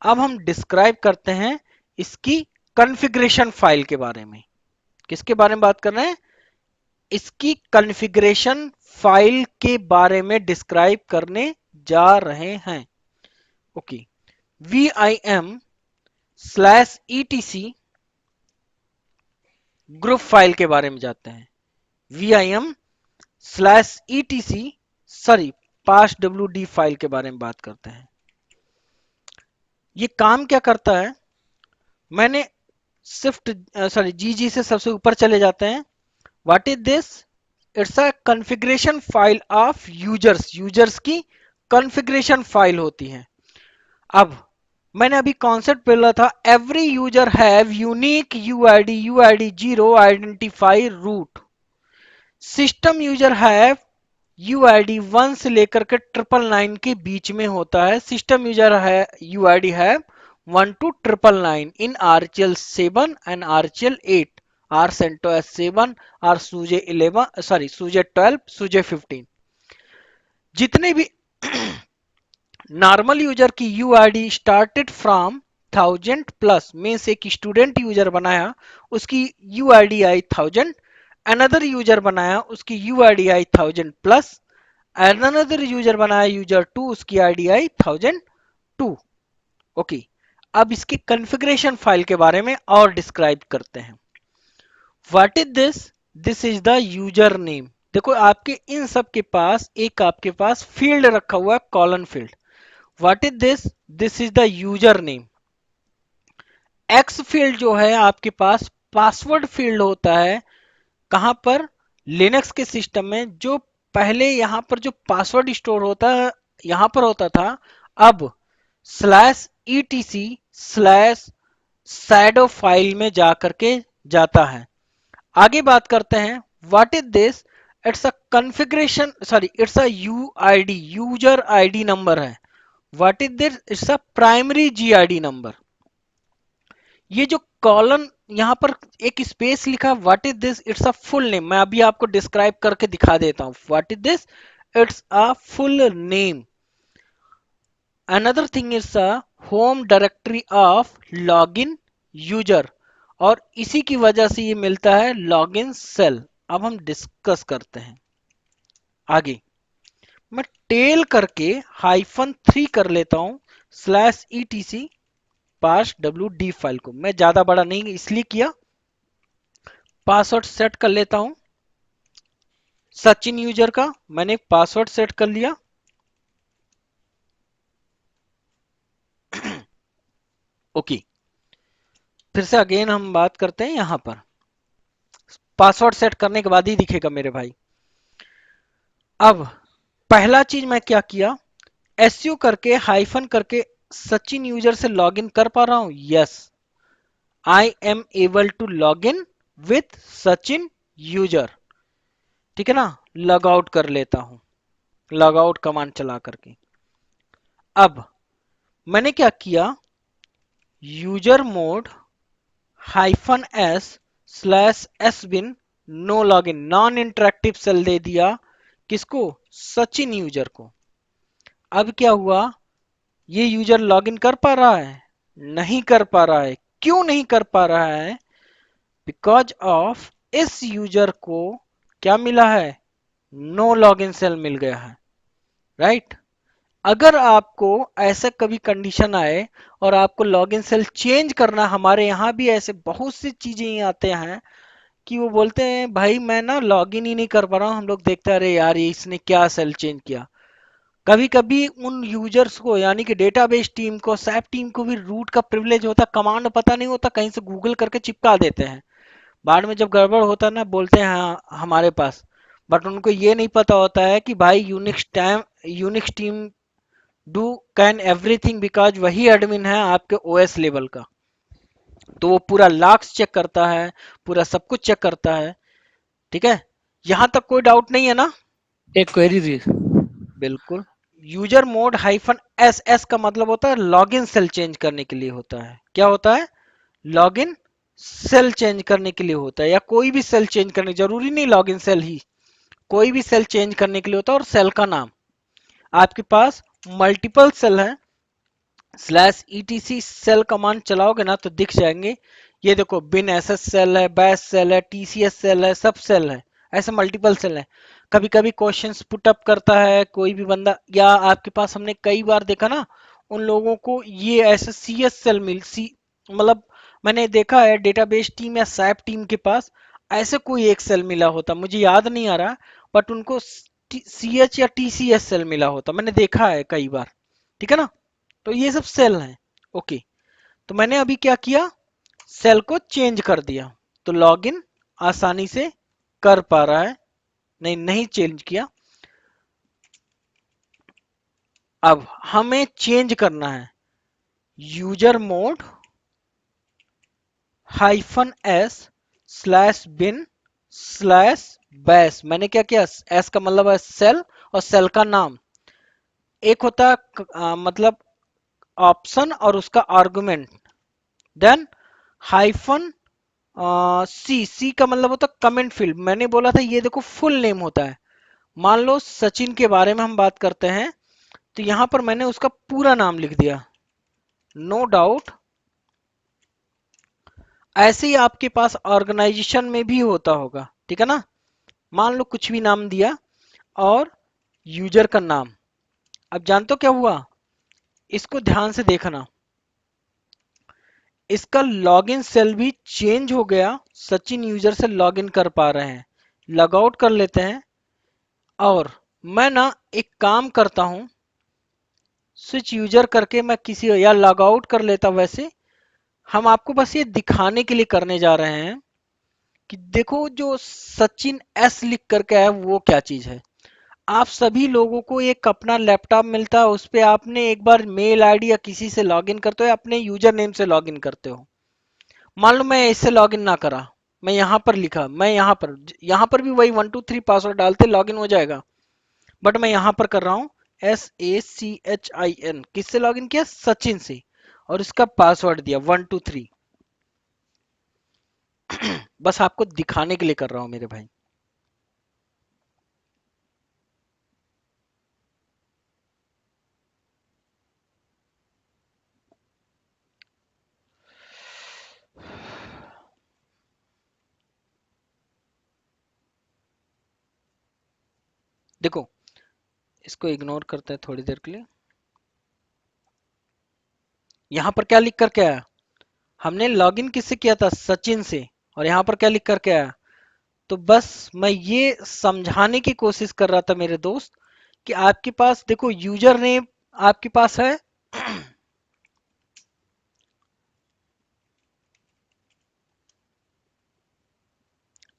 अब हम डिस्क्राइब करते हैं इसकी कॉन्फ़िगरेशन फाइल के बारे में। किसके बारे में बात कर रहे हैं, इसकी कॉन्फ़िगरेशन फाइल के बारे में डिस्क्राइब करने जा रहे हैं। Okay, vim slash etc group file के बारे में जाते हैं। vim स्लैश etc, सॉरी, पास wd फाइल के बारे में बात करते हैं। ये काम क्या करता है, मैंने शिफ्ट सॉरी जी से सबसे ऊपर चले जाते हैं। What is this, it's a configuration file of users, users की कॉन्फ़िगरेशन फाइल होती है। अब मैंने अभी कॉन्सेप्ट बोला था, every user have unique UID zero identify root, system user have UID 1 से लेकर के 999 के बीच में होता है। सिस्टम यूजर है यूआईडी है 1 to 999 in RHEL 7 and RHEL 8, or CentOS 7, or SUSE 11, sorry SUSE 12, SUSE 15। जितने भी नॉर्मल यूजर की यूआईडी स्टार्टेड फ्रॉम 1000 प्लस में से एक स्टूडेंट यूजर बनाया, उसकी यूआईडी आई 1000, अनदर यूजर बनाया उसकी यूआईडी आई 1000 प्लस, अनदर यूजर बनाया यूजर 2, उसकी आईडी आई 1002। ओके, अब इसकी कॉन्फ़िगरेशन फाइल के बारे में और डिस्क्राइब करते हैं। What is this, this is the user name. देखो आपके इन सब के पास एक आपके पास फील्ड रखा हुआ है, colon field. What is this, this is the user name. X field जो है आपके पास पासवर्ड फील्ड होता है, कहां पर? लिनक्स के सिस्टम में। जो पहले यहां पर जो पासवर्ड स्टोर होता यहां पर होता था, अब /etc/ शैडो फाइल में जा करके जाता है। आगे बात करते हैं, what is this? It's a configuration, sorry, it's a UID, user ID number है। What is this? It's a primary GID number. ये जो कॉलन यहां पर एक स्पेस लिखा, what is this? It's a full name. मैं अभी आपको डिस्क्राइब करके दिखा देता हूं। What is this? It's a full name. Another thing is a home directory of login user, और इसी की वजह से ये मिलता है लॉगिन सेल। अब हम डिस्कस करते हैं आगे। मैं टेल करके -3 कर लेता हूं, /etc पास wd फाइल को। मैं ज्यादा बड़ा नहीं इसलिए किया। पासवर्ड सेट कर लेता हूं सचिन यूजर का। मैंने पासवर्ड सेट कर लिया। ओके, फिर से अगेन हम बात करते हैं यहां पर। पासवर्ड सेट करने के बाद ही दिखेगा मेरे भाई। अब पहला चीज मैं क्या किया, एसयू करके हाइफन करके सचिन यूजर से लॉगिन कर पा रहा हूं? Yes, I am able to log in with Sachin user. ठीक है ना? लॉग आउट कर लेता हूं, लॉग आउट कमांड चला करके। अब मैंने क्या किया, user mod -s/sbin no login, non interactive shell दे दिया। किसको? सचिन यूजर को। अब क्या हुआ, ये यूजर लॉगिन कर पा रहा है? नहीं कर पा रहा है। क्यों नहीं कर पा रहा है? बिकॉज ऑफ इस यूजर को क्या मिला है? नो लॉगिन सेल मिल गया है। राइट? अगर आपको ऐसा कभी कंडीशन आए और आपको लॉगिन सेल चेंज करना, हमारे यहाँ भी ऐसे बहुत सी चीजें आते हैं कि वो बोलते हैं भाई मैं ना लॉगिन ही नहीं कर पा रहा हूँ। हम लोग देखते हैं अरे यार ये इसने क्या सेल चेंज किया। कभी कभी उन यूजर्स को, यानी कि डेटाबेस टीम को, सैप टीम को भी रूट का प्रिविलेज होता, कमांड पता नहीं होता, कहीं से गूगल करके चिपका देते हैं। बाद में जब गड़बड़ होता है ना, बोलते हैं हाँ हमारे पास। बट उनको ये नहीं पता होता है कि भाई Unix team do can everything, because वही एडमिन है आपके ओएस लेवल का। तो वो पूरा लॉग्स चेक करता है, पूरा सब कुछ चेक करता है। ठीक है? यहां तक कोई डाउट नहीं है ना? एक क्वेरी थी। बिल्कुल। यूजर मोड -s का मतलब होता है लॉगिन सेल चेंज करने के लिए होता है। क्या होता है? लॉगिन सेल चेंज करने के लिए होता है, या कोई भी सेल चेंज करने, जरूरी नहीं लॉगिन सेल ही, कोई भी सेल चेंज करने के लिए होता है। और सेल का नाम, आपके पास मल्टीपल सेल है, /etc सेल कमांड चलाओगे ना तो दिख जाएंगे। ये देखो, बिन एसएस सेल है, बैश सेल है, टीसीएस सेल है, सब सेल है। ऐसे मल्टीपल सेल है। कभी कभी क्वेश्चंस पुट अप करता है कोई भी बंदा, या आपके पास हमने कई बार देखा ना उन लोगों को ये ऐसे सीएस सेल मिल सी, मतलब मैंने देखा है डेटाबेस टीम या सैप टीम के पास ऐसे कोई एक सेल मिला होता, मुझे याद नहीं आ रहा, बट उनको सीएच या टीसीएस सेल मिला होता, मैंने देखा है कई बार। ठीक है ना? तो ये सब सेल हैं। ओके, तो मैंने अभी क्या किया, सेल को चेंज कर दिया, तो लॉगिन आसानी से कर पा रहा है। नहीं, नहीं चेंज किया। अब हमें चेंज करना है, यूजर मोड -s/bin/bash। मैंने क्या किया, एस का मतलब है सेल, और सेल का नाम। एक होता है मतलब ऑप्शन और उसका आर्गुमेंट, देन हाइफन सी, सी का मतलब होता है कमेंट फील्ड। मैंने बोला था ये देखो फुल नेम होता है। मान लो सचिन के बारे में हम बात करते हैं, तो यहां पर मैंने उसका पूरा नाम लिख दिया। नो डाउट ऐसे ही आपके पास ऑर्गेनाइजेशन में भी होता होगा। ठीक है ना? मान लो कुछ भी नाम दिया और यूजर का नाम। अब जानते हो क्या हुआ, इसको ध्यान से देखना, इसका लॉगिन सेल भी चेंज हो गया। सचिन यूजर से लॉगिन कर पा रहे हैं। लॉग आउट कर लेते हैं, और मैं ना एक काम करता हूं, स्विच यूजर करके मैं किसी, या लॉग आउट कर लेता। वैसे हम आपको बस ये दिखाने के लिए करने जा रहे हैं कि देखो जो सचिन एस लिख करके है वो क्या चीज है। आप सभी लोगों को एक अपना लैपटॉप मिलता है, उस पे आपने एक बार मेल आईडी या किसी से लॉगिन करते हो या अपने यूजर नेम से लॉगिन करते हो। मान लो मैं इससे लॉगिन ना करा, मैं यहां पर लिखा, मैं यहां पर भी वही 123 पासवर्ड डालते लॉगिन हो जाएगा। बट मैं यहां पर कर रहा हूं SACHIN, किससे लॉगिन किया, सचिन से, और इसका पासवर्ड दिया 123। बस आपको दिखाने के लिए कर रहा हूं मेरे भाई। देखो, इसको इग्नोर करते हैं थोड़ी देर के लिए। यहां पर क्या लिख करके आया, हमने लॉगिन किससे किया था, सचिन से, और यहां पर क्या लिख करके आया। तो बस मैं ये समझाने की कोशिश कर रहा था मेरे दोस्त कि आपके पास देखो यूजर नेम आपके पास है।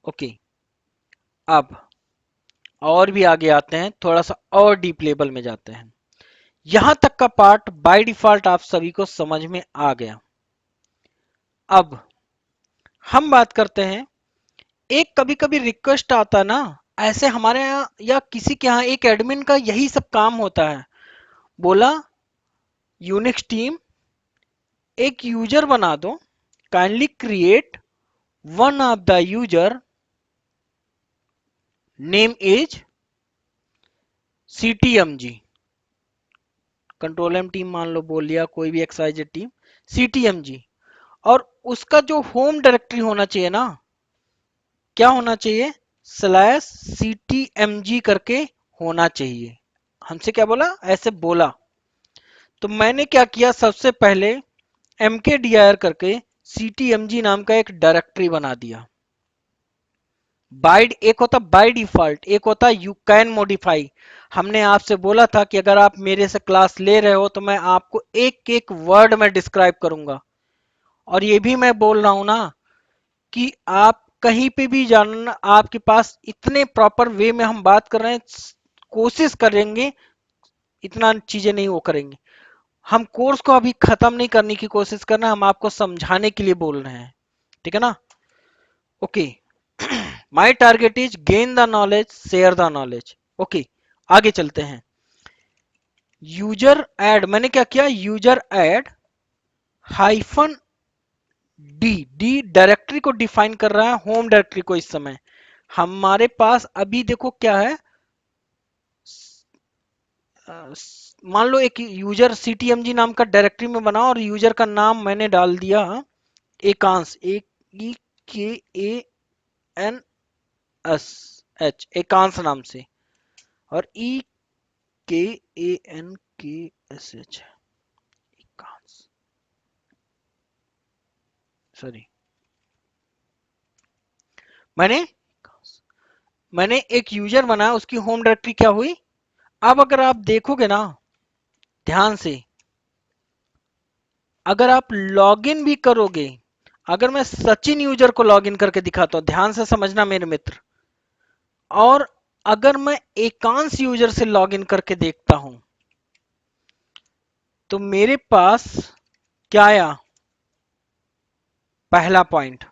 ओके, अब और भी आगे आते हैं, थोड़ा सा और डीप लेवल में जाते हैं। यहां तक का पार्ट बाय डिफॉल्ट आप सभी को समझ में आ गया। अब हम बात करते हैं, एक कभी कभी रिक्वेस्ट आता ना, ऐसे हमारे यहाँ या किसी के यहाँ एक एडमिन का यही सब काम होता है। बोला यूनिक्स टीम एक यूजर बना दो, kindly create one of the user, name is CTMG, control M team मान लो बोल लिया, कोई भी XYZ टीम, CTMG, और उसका जो होम डायरेक्टरी होना चाहिए ना, क्या होना चाहिए, /CTMG करके होना चाहिए। हमसे क्या बोला, ऐसे बोला। तो मैंने क्या किया, सबसे पहले mkdir करके CTMG नाम का एक डायरेक्टरी बना दिया। बाय एक होता बाय डिफॉल्ट, एक होता यू कैन मॉडिफाई। हमने आपसे बोला था कि अगर आप मेरे से क्लास ले रहे हो तो मैं आपको एक एक वर्ड में डिस्क्राइब करूंगा। और ये भी मैं बोल रहा हूं ना कि आप कहीं पे भी जानना, आपके पास इतने प्रॉपर वे में हम बात कर रहे हैं, कोशिश करेंगे इतना चीजें नहीं वो करेंगे। हम कोर्स को अभी खत्म नहीं करने की कोशिश कर रहे हैं, हम आपको समझाने के लिए बोल रहे हैं, ठीक है ना। Okay, my target is gain the knowledge, share the knowledge. Okay, आगे चलते हैं। यूजर ऐड, मैंने क्या किया, user add hyphen D directory को डिफाइन कर रहा है, होम डायरेक्टरी को। इस समय हमारे पास अभी देखो क्या है, मान लो एक यूजर CTMG नाम का डायरेक्टरी में बना और यूजर का नाम मैंने डाल दिया एकांश, EKANS एकांश नाम से, और EKANKSH एकांश, सॉरी, मैंने मैंने एक यूजर बनाया, उसकी होम डायरेक्टरी क्या हुई। अब अगर आप देखोगे ना ध्यान से, अगर आप लॉगिन भी करोगे, अगर मैं सचिन यूजर को लॉगिन करके दिखाता हूं, ध्यान से समझना मेरे मित्र, और अगर मैं एकांश यूजर से लॉगिन करके देखता हूं, तो मेरे पास क्या आया, पहला पॉइंट।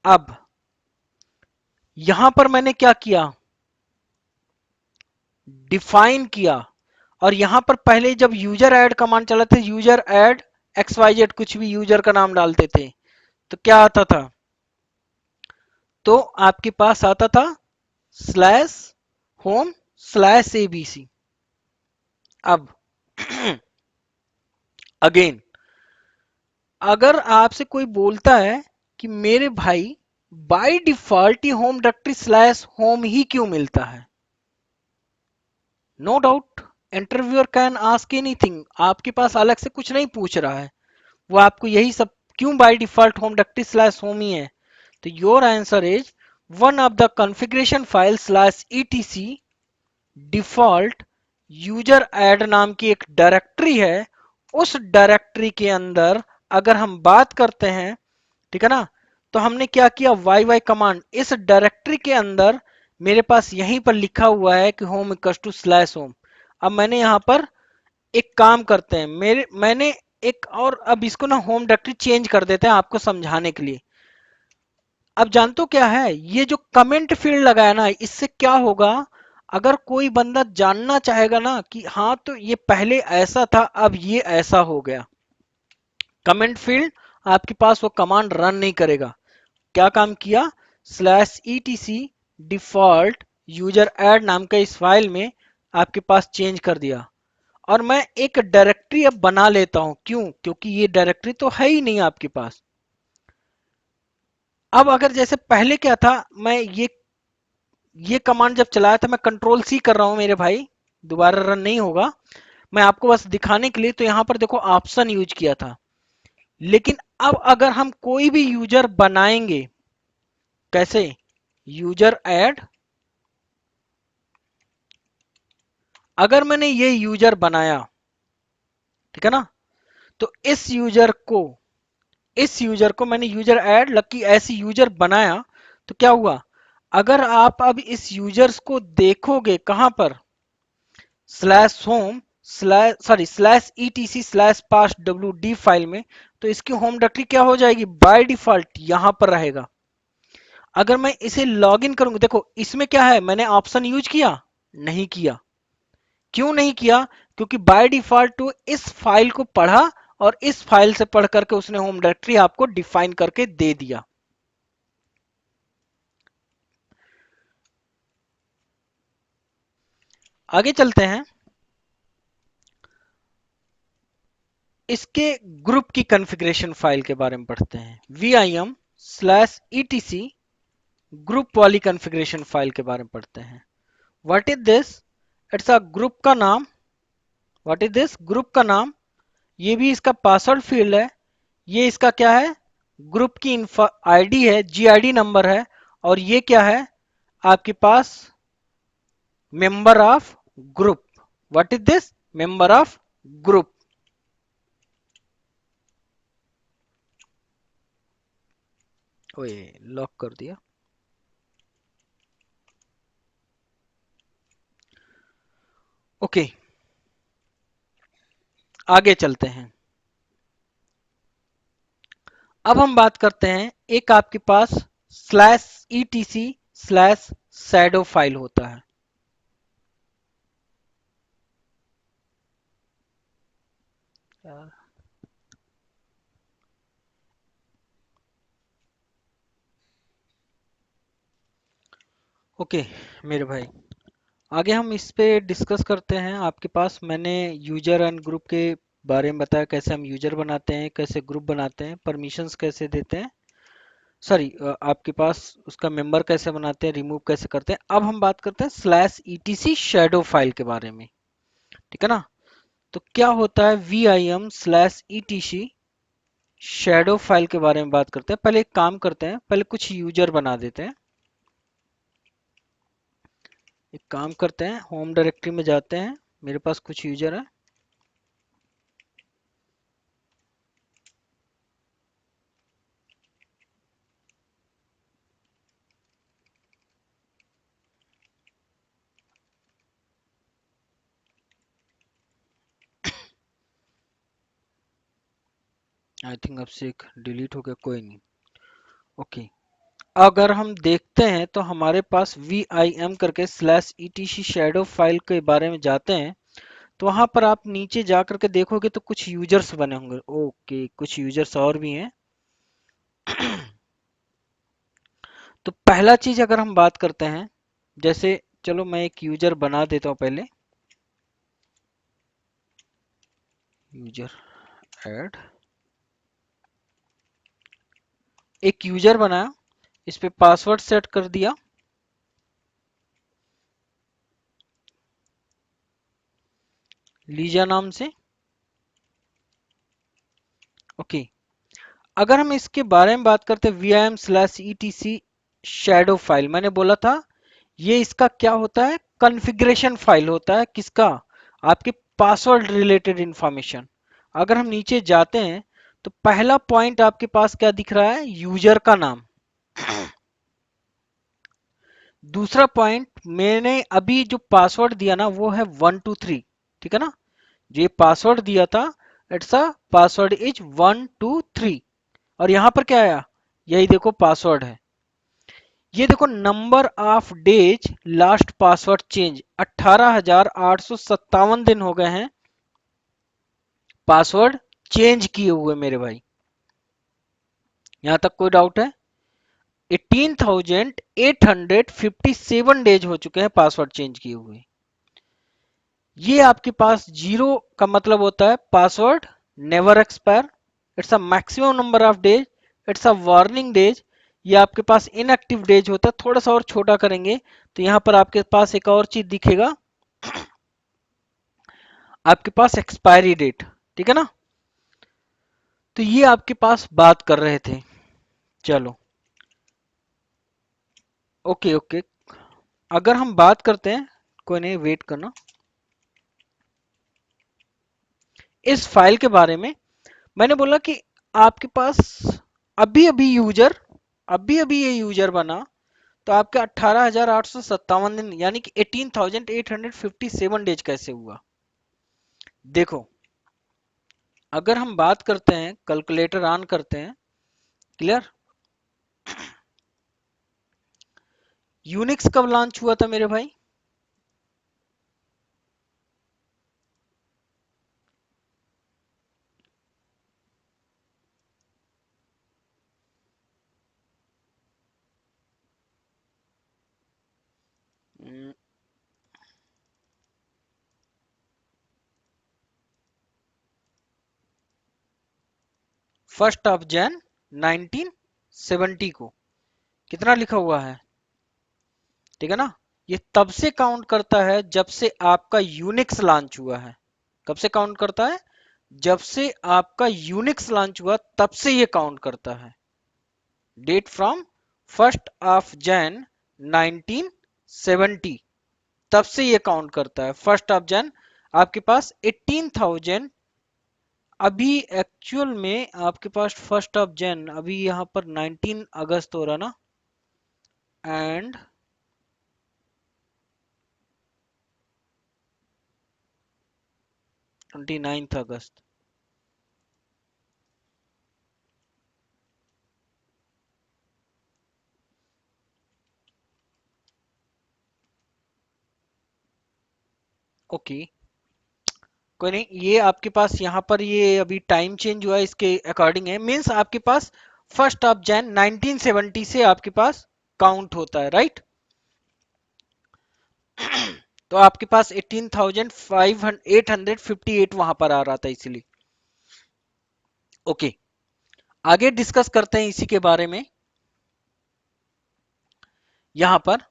अब यहां पर मैंने क्या किया, डिफाइन किया, और यहां पर पहले जब यूजर ऐड कमांड चला था, यूजर ऐड XYZ कुछ भी यूजर का नाम डालते थे, तो क्या आता था, तो आपके पास आता था /home/ABC। अब अगेन, अगर आपसे कोई बोलता है कि मेरे भाई बाय डिफॉल्ट ही होम डायरेक्टरी /home ही क्यों मिलता है, no doubt interviewer can ask anything, आपके पास अलग से कुछ नहीं पूछ रहा है, वो आपको यही सब क्यों by default home directory /home ही है। तो your answer is one of the configuration file /etc default user add नाम की एक डायरेक्टरी है। उस डायरेक्टरी के अंदर अगर हम बात करते हैं, ठीक है ना, तो हमने क्या किया, वाई वाई कमांड इस डायरेक्टरी के अंदर मेरे पास यहीं पर लिखा हुआ है कि home equal to slash home. अब मैंने यहां पर एक काम करते हैं, मैंने एक और, अब इसको ना होम डायरेक्टरी चेंज कर देते हैं आपको समझाने के लिए। अब जानते हो क्या है, ये जो कमेंट फील्ड लगाया ना, इससे क्या होगा, अगर कोई बंदा जानना चाहेगा ना कि हाँ तो ये पहले ऐसा था अब ये ऐसा हो गया, कमेंट फील्ड आपके पास वो कमांड रन नहीं करेगा। क्या काम किया, slash etc default user add नाम का इस फाइल में आपके पास चेंज कर दिया। और मैं एक डायरेक्टरी अब बना लेता हूं, क्यों, क्योंकि ये डायरेक्टरी तो है ही नहीं आपके पास। अब अगर जैसे पहले क्या था, मैं ये कमांड जब चलाया था, मैं कंट्रोल सी कर रहा हूं मेरे भाई, दोबारा रन नहीं होगा, मैं आपको बस दिखाने के लिए, तो यहां पर देखो ऑप्शन यूज किया था। लेकिन अब अगर हम कोई भी यूजर बनाएंगे, कैसे, यूजर ऐड, अगर मैंने ये यूजर बनाया, ठीक है ना, तो इस यूजर को मैंने यूजर ऐड लकी ऐसी यूजर बनाया, तो क्या हुआ, अगर आप अब इस यूजर्स को देखोगे कहां पर, slash home slash ETC slash pass W D file में, तो इसकी होम डायरेक्टरी क्या हो जाएगी, बाय डिफॉल्ट यहां पर रहेगा। अगर मैं इसे लॉग इन करूंगा, देखो इसमें क्या है, मैंने ऑप्शन यूज किया, नहीं किया। क्यों नहीं किया, क्योंकि बाय डिफॉल्ट वो इस फाइल को पढ़ा और इस फाइल से पढ़ करके उसने होम डायरेक्टरी आपको डिफाइन करके दे दिया। आगे चलते हैं, इसके ग्रुप की कॉन्फ़िगरेशन फाइल के बारे में पढ़ते हैं। vim स्लैश etc ग्रुप वाली कॉन्फ़िगरेशन फाइल के बारे में पढ़ते हैं। What is this, it's a group का नाम, व्हाट इज दिस, ग्रुप का नाम, ये भी इसका पासवर्ड फील्ड है, ये इसका क्या है, ग्रुप की आईडी है, जीआईडी नंबर है, और ये क्या है आपके पास, member of group. What is this, member of group. ओए लॉक कर दिया। ओके, आगे चलते हैं। अब हम बात करते हैं, एक आपके पास slash ETC slash shadow file होता है। ओके मेरे भाई, आगे हम इस पे डिस्कस करते हैं। आपके पास मैंने यूजर एंड ग्रुप के बारे में बताया, कैसे हम यूजर बनाते हैं, कैसे ग्रुप बनाते हैं, परमिशंस कैसे देते हैं, सॉरी आपके पास उसका मेंबर कैसे बनाते हैं, रिमूव कैसे करते हैं। अब हम बात करते हैं स्लैश ईटीसी शैडो फाइल के बारे में, ठीक है ना। तो क्या होता है vim slash etc shadow file के बारे में बात करते हैं। पहले एक काम करते हैं, पहले कुछ यूजर बना देते हैं। एक काम करते हैं, होम डायरेक्टरी में जाते हैं, मेरे पास कुछ यूजर है, आई थिंक अब से एक डिलीट हो गया, कोई नहीं। ओके, अगर हम देखते हैं तो हमारे पास vim करके स्लैश ईटीसी शैडो फाइल के बारे में जाते हैं, तो वहां पर आप नीचे जा करके देखोगे तो कुछ यूजर्स बने होंगे। ओके, कुछ यूजर्स और भी हैं। तो पहला चीज अगर हम बात करते हैं, जैसे चलो मैं एक यूजर बना देता हूं पहले, यूजर ऐड, एक यूजर बनाया, इस पे पासवर्ड सेट कर दिया, लीजा नाम से। ओके, अगर हम इसके बारे में बात करते हैं, vim slash etc shadow file, मैंने बोला था ये इसका क्या होता है, कॉन्फ़िगरेशन फाइल होता है, किसका, आपके पासवर्ड रिलेटेड इंफॉर्मेशन। अगर हम नीचे जाते हैं तो पहला पॉइंट आपके पास क्या दिख रहा है, यूजर का नाम। दूसरा पॉइंट, मैंने अभी जो पासवर्ड दिया ना वो है 123, ठीक है ना। जो ये पासवर्ड दिया था, इट्स अ पासवर्ड इज 123। और यहां पर क्या आया, यही देखो पासवर्ड है। ये देखो number of days last password change, 18,857 दिन हो गए हैं पासवर्ड चेंज किए हुए मेरे भाई। यहां तक कोई डाउट है? 18,857 डेज हो चुके हैं पासवर्ड चेंज किए हुए। ये आपके पास जीरो का मतलब होता है password never expire, it's a maximum number of days, it's a warning days. ये आपके पास इनएक्टिव डेज होता है। थोड़ा सा और छोटा करेंगे तो यहां पर आपके पास एक और चीज दिखेगा, आपके पास एक्सपायरी डेट, ठीक है ना। तो ये आपके पास बात कर रहे थे। चलो ओके ओके, अगर हम बात करते हैं, कोई नहीं वेट करना, इस फाइल के बारे में। मैंने बोला कि आपके पास अभी अभी ये यूजर बना, तो आपके 18,857 दिन यानी कि 18,857 डेज कैसे हुआ। देखो, अगर हम बात करते हैं, कैलकुलेटर ऑन करते हैं, क्लियर। यूनिक्स कब लॉन्च हुआ था मेरे भाई? फर्स्ट ऑफ जैन 1970 को। कितना लिखा हुआ है, ठीक है ना। ये तब से काउंट करता है जब से आपका यूनिक्स लॉन्च हुआ है। कब से काउंट करता है? जब से आपका यूनिक्स लॉन्च हुआ तब से ये काउंट करता है। Date from first of Jan 1970, तब से ये काउंट करता है। फर्स्ट ऑफ जैन आपके पास 18,000, अभी एक्चुअल में आपके पास फर्स्ट ऑफ जैन, अभी यहां पर 19 अगस्त हो रहा ना, एंड 29 अगस्त। ओके, कोई नहीं, ये आपके पास यहाँ पर ये अभी टाइम चेंज हुआ है इसके अकॉर्डिंग है, मींस आपके पास फर्स्ट ऑफ जैन 1970 से आपके पास काउंट होता है, राइट। तो आपके पास 18,858 वहां पर आ रहा था इसीलिए। ओके, आगे डिस्कस करते हैं इसी के बारे में। यहां पर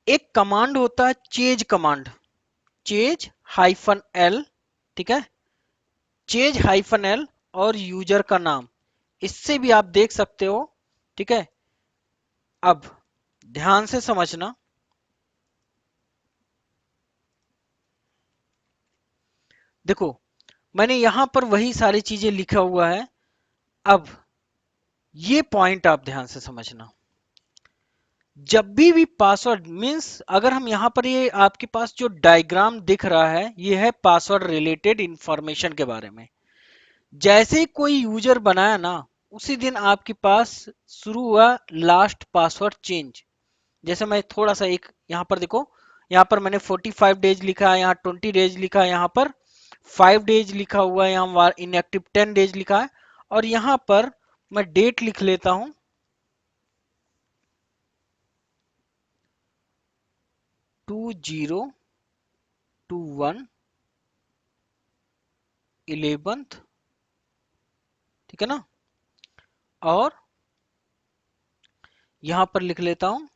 एक कमांड होता है chase command, chase hyphen L, ठीक है। चेज हाइफन एल और यूजर का नाम, इससे भी आप देख सकते हो, ठीक है। अब ध्यान से समझना, देखो मैंने यहां पर वही सारी चीजें लिखा हुआ है। अब ये पॉइंट आप ध्यान से समझना, जब भी पासवर्ड मींस, अगर हम यहां पर ये आपके पास जो डायग्राम दिख रहा है ये है पासवर्ड रिलेटेड इंफॉर्मेशन के बारे में। जैसे ही कोई यूजर बनाया ना, उसी दिन आपके पास शुरू हुआ लास्ट पासवर्ड चेंज। जैसे मैं थोड़ा सा एक यहां पर देखो, यहां पर मैंने 45 डेज लिखा है, यहाँ 20 डेज लिखा है, यहाँ पर 5 डेज लिखा हुआ है, यहाँ इनएक्टिव 10 डेज लिखा है। और यहाँ पर मैं डेट लिख लेता हूं, 2021 11th, ठीक है ना। और यहां पर लिख लेता हूं,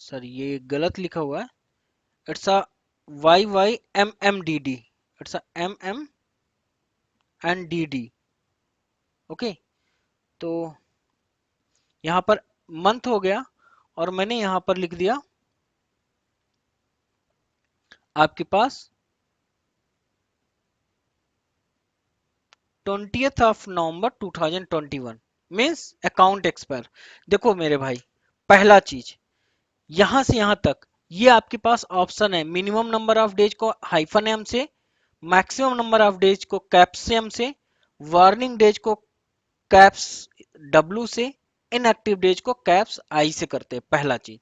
सर ये गलत लिखा हुआ है, it's a YYMMDD, it's a MMNDD। Okay, तो यहाँ पर मंथ हो गया और मैंने यहाँ पर लिख दिया आपके पास 20th of November 2021 means account expire. देखो मेरे भाई, पहला चीज यहां से यहां तक ये आपके पास ऑप्शन है, मिनिमम नंबर ऑफ डेज को हाइफन एम से, मैक्सिमम नंबर ऑफ डेज को कैप्स एम से, वार्निंग डेज को कैप्स डब्ल्यू से, इनएक्टिव डेज को कैप्स आई से करते हैं। पहला चीज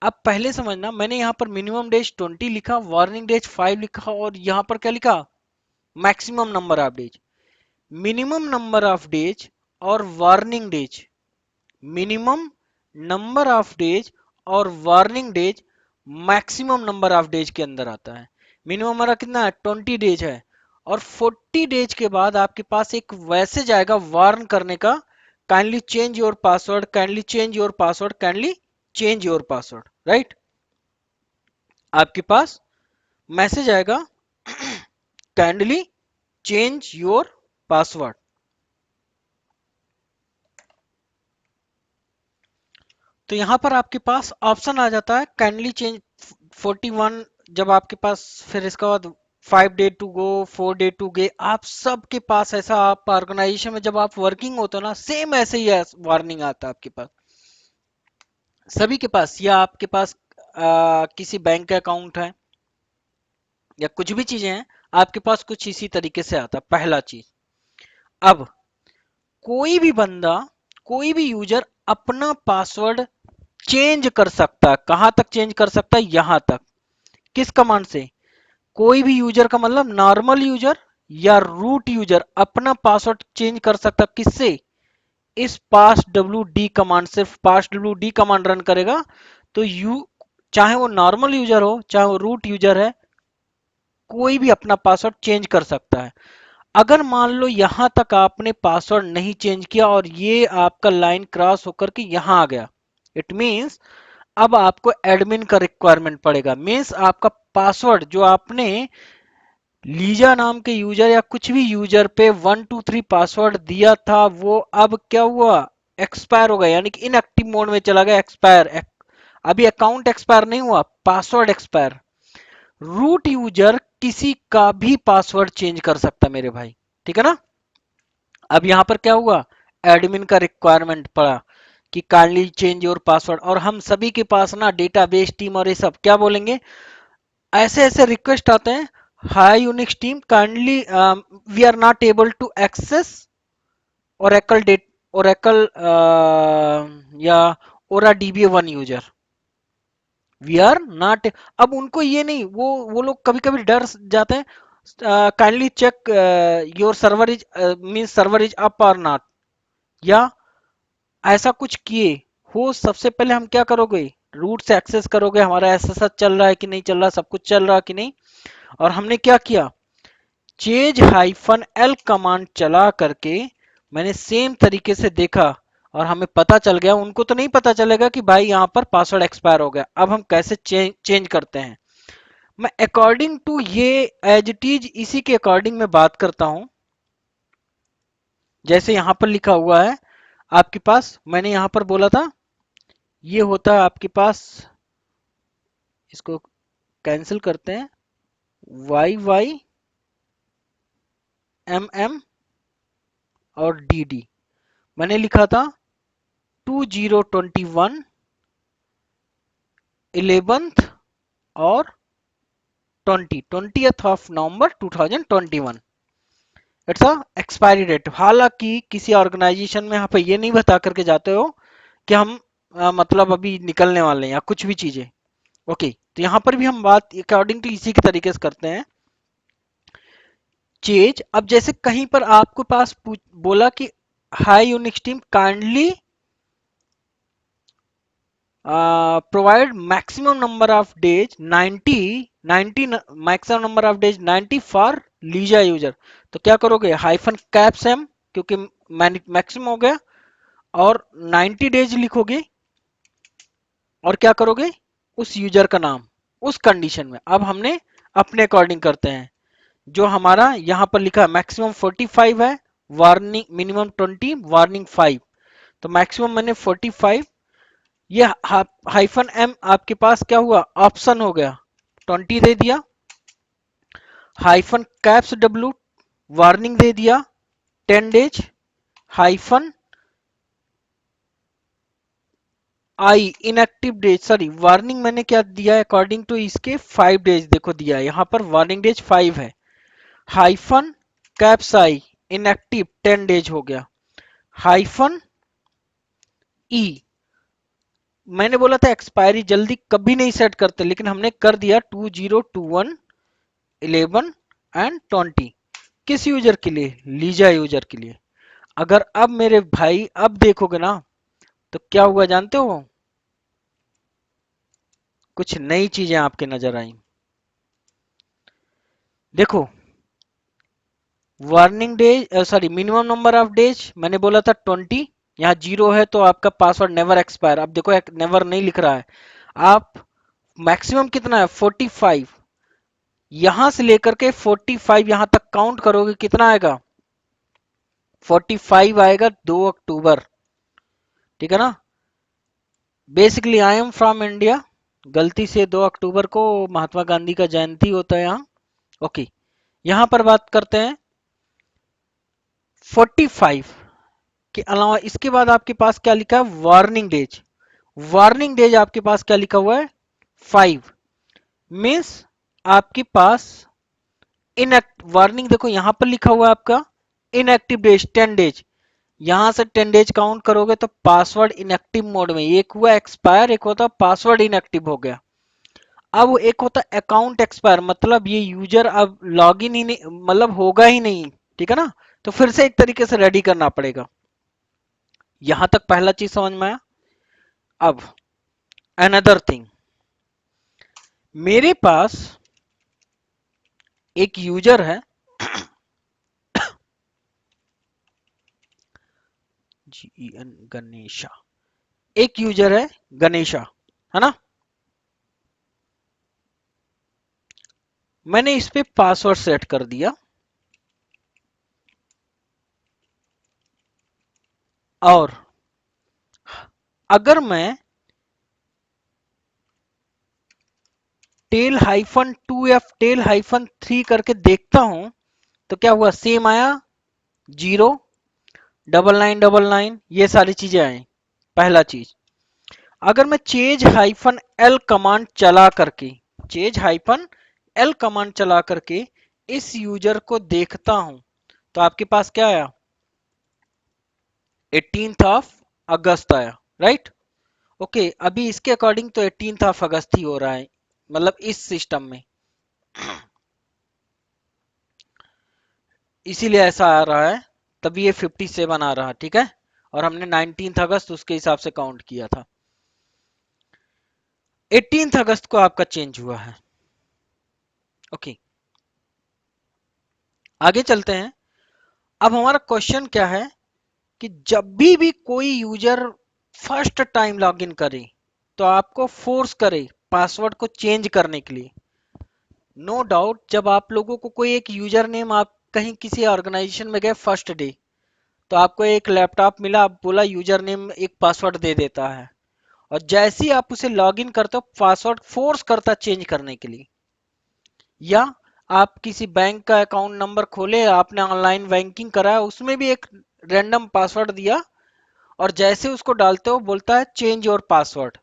अब पहले समझना, मैंने यहां पर मिनिमम डेज 20 लिखा, वार्निंग डेज 5 लिखा, और यहां पर क्या लिखा, maximum number of days. Minimum number of days और warning days, minimum number of days और warning days maximum number of days के अंदर आता है। मिनिमम हमारा कितना है, 20 डेज है, और 40 डेज के बाद आपके पास एक वैसे जाएगा वार्न करने का, kindly change your password, kindly change your password, kindly change your password, right. आपके पास मैसेज आएगा काइंडली चेंज योर पासवर्ड। तो यहां पर आपके पास ऑप्शन आ जाता है काइंडली चेंज 41, जब आपके पास फिर इसके बाद 5 day to go, 4 day to go, आप सबके पास ऐसा, आप ऑर्गेनाइजेशन में जब आप वर्किंग होते हो ना, सेम ऐसे ही वार्निंग आता है आपके पास सभी के पास। या आपके पास किसी बैंक का अकाउंट है या कुछ भी चीजें हैं, आपके पास कुछ इसी तरीके से आता है। पहला चीज, अब कोई भी बंदा, कोई भी यूजर अपना पासवर्ड चेंज कर सकता है। कहां तक चेंज कर सकता है, यहां तक। किस कमांड से, कोई भी यूजर का मतलब नॉर्मल यूजर या रूट यूजर अपना पासवर्ड चेंज कर सकता है। किससे, इस पास डब्ल्यू डी कमांड से। पास डब्ल्यू डी कमांड रन करेगा तो चाहे वो नॉर्मल यूजर हो, चाहे वो रूट यूजर है, कोई भी अपना पासवर्ड चेंज कर सकता है। अगर मान लो यहां तक आपने पासवर्ड नहीं चेंज किया और ये आपका लाइन क्रॉस होकर के यहां आ गया, इट मींस अब आपको एडमिन का रिक्वायरमेंट पड़ेगा। मींस आपका पासवर्ड जो आपने लीजा नाम के यूजर या कुछ भी यूजर पे 123 पासवर्ड दिया था, वो अब क्या हुआ, एक्सपायर हो गया, यानी कि इनएक्टिव मोड में चला गया, एक्सपायर। अभी अकाउंट एक्सपायर नहीं हुआ, पासवर्ड एक्सपायर। रूट यूजर किसी का भी पासवर्ड चेंज कर सकता मेरे भाई, ठीक है ना। अब यहां पर क्या हुआ, एडमिन का रिक्वायरमेंट पड़ा कि काइंडली चेंज योर पासवर्ड। और हम सभी के पास ना डेटाबेस टीम और ये सब क्या बोलेंगे, ऐसे ऐसे रिक्वेस्ट आते हैं, hi Unix team kindly we are not able to access Oracle date, Oracle या ora DB one user, we are not. अब उनको ये नहीं, वो लोग कभी कभी डर जाते हैं, kindly check your server is, mean server is up और नॉट, या ऐसा कुछ किए हो। सबसे पहले हम क्या करोगे, रूट से एक्सेस करोगे, हमारा एसएसएच चल रहा है कि नहीं चल रहा, सब कुछ चल रहा है कि नहीं। और हमने क्या किया, चेज हाइफन एल कमांड चला करके मैंने सेम तरीके से देखा, और हमें पता चल गया। उनको तो नहीं पता चलेगा कि भाई यहां पर पासवर्ड एक्सपायर हो गया। अब हम कैसे चेंज करते हैं, मैं अकॉर्डिंग टू ये एज इट इज इसी के अकॉर्डिंग मैं बात करता हूं। जैसे यहां पर लिखा हुआ है आपके पास, मैंने यहां पर बोला था ये होता है आपके पास, इसको कैंसिल करते हैं, वाई वाई एम एम और डी डी। मैंने लिखा था 2021 11th और 20th of November 2021, it's a expiry date. हालांकि किसी ऑर्गेनाइजेशन में यहाँ पे ये नहीं बता करके जाते हो कि हम मतलब अभी निकलने वाले हैं या कुछ भी चीजें। ओके, तो यहाँ पर भी हम बात अकॉर्डिंग टू इसी के तरीके से करते हैं। चेंज, अब जैसे कहीं पर आपको पास बोला कि high Unix team kindly provide maximum number of days 90 maximum number of days 90 for Lisa user, तो क्या करोगे, हाइफन कैप्स एम, क्योंकि मैक्सिमम हो गया, और 90 डेज लिखोगे, और क्या करोगे, उस यूजर का नाम, उस कंडीशन में। अब हमने अपने अकॉर्डिंग करते हैं, जो हमारा यहां पर लिखा मैक्सिमम 45 है, वार्निंग मिनिमम 20, वार्निंग 5, तो मैक्सिमम मैंने 45, ये हाइफन एम आपके पास क्या हुआ, ऑप्शन हो गया, 20 दे दिया, हाइफन कैप्स डब्ल्यू वार्निंग दे दिया 10 days, hyphen I inactive days, sorry warning मैंने क्या दिया अकॉर्डिंग टू इसके 5 डेज देखो दिया है, यहां पर वार्निंग डेज 5 है, हाइफन कैप्स आई इनएक्टिव 10 डेज हो गया, हाइफन ई, मैंने बोला था एक्सपायरी जल्दी कभी नहीं सेट करते लेकिन हमने कर दिया 2021 11 एंड 20, किस यूजर के लिए, लीजा यूजर के लिए। अगर अब मेरे भाई अब देखोगे ना तो क्या हुआ जानते हो, कुछ नई चीजें आपके नजर आई। देखो warning days, sorry minimum number of days मैंने बोला था 20, यहाँ 0 है तो आपका पासवर्ड नेवर एक्सपायर, अब देखो नेवर नहीं लिख रहा है, आप मैक्सिमम कितना है 45, यहां से लेकर के 45 यहां तक काउंट करोगे कितना आएगा, 45 आएगा 2 अक्टूबर, ठीक है ना। Basically I am from India, गलती से 2 अक्टूबर को महात्मा गांधी का जयंती होता है यहाँ, ओके। यहां पर बात करते हैं 45 के अलावा इसके बाद आपके पास क्या लिखा है वार्निंग डेज, वार्निंग डेज आपके पास क्या लिखा हुआ है 5, मीन्स आपके पास वार्निंग देखो यहां पर लिखा हुआ है आपका इनएक्टिव डेज 10 डेज, यहां से 10 डेज काउंट करोगे तो पासवर्ड इनएक्टिव मोड में, एक हुआ एक्सपायर एक होता पासवर्ड इनएक्टिव हो गया, अब एक होता अकाउंट एक्सपायर मतलब ये यूजर अब लॉगिन ही नहीं मतलब होगा ही नहीं, ठीक है ना, तो फिर से एक तरीके से रेडी करना पड़ेगा। यहां तक पहला चीज समझ में आया। अब अनदर थिंग, मेरे पास एक यूजर है GEN गणेशा, एक यूजर है गणेशा, है ना, मैंने इस पे पासवर्ड सेट कर दिया, और अगर मैं टेल हाइफन 2 या टेल हाइफन 3 करके देखता हूं तो क्या हुआ, सेम आया 0 9999 ये सारी चीजें आई। पहला चीज, अगर मैं चेज हाइफन एल कमांड चला करके, चेज हाइफन एल कमांड चला करके इस यूजर को देखता हूं तो आपके पास क्या आया 18th ऑफ अगस्त आया, राइट। ओके अभी इसके अकॉर्डिंग तो 18th ऑफ अगस्त ही हो रहा है, मतलब इस सिस्टम में, इसीलिए ऐसा आ रहा है, तभी ये 57 आ रहा है, ठीक है, और हमने 19th अगस्त उसके हिसाब से काउंट किया था, 18th अगस्त को आपका चेंज हुआ है, ओके। आगे चलते हैं। अब हमारा क्वेश्चन क्या है कि जब भी कोई यूजर फर्स्ट टाइम लॉगिन करे तो आपको फोर्स करे पासवर्ड को चेंज करने के लिए। नो डाउट जब आप लोगों को कोई एक यूजर नेम, आप कहीं किसी ऑर्गेनाइजेशन में गए फर्स्ट डे तो आपको एक लैपटॉप मिला, आप बोला यूजर नेम एक पासवर्ड दे देता है, और जैसे ही आप उसे लॉगिन करते हो पासवर्ड फोर्स करता चेंज करने के लिए। या आप किसी बैंक का अकाउंट नंबर खोले, आपने ऑनलाइन बैंकिंग करा, उसमें भी एक रैंडम पासवर्ड दिया और जैसे उसको डालते हो बोलता है चेंज योर पासवर्ड,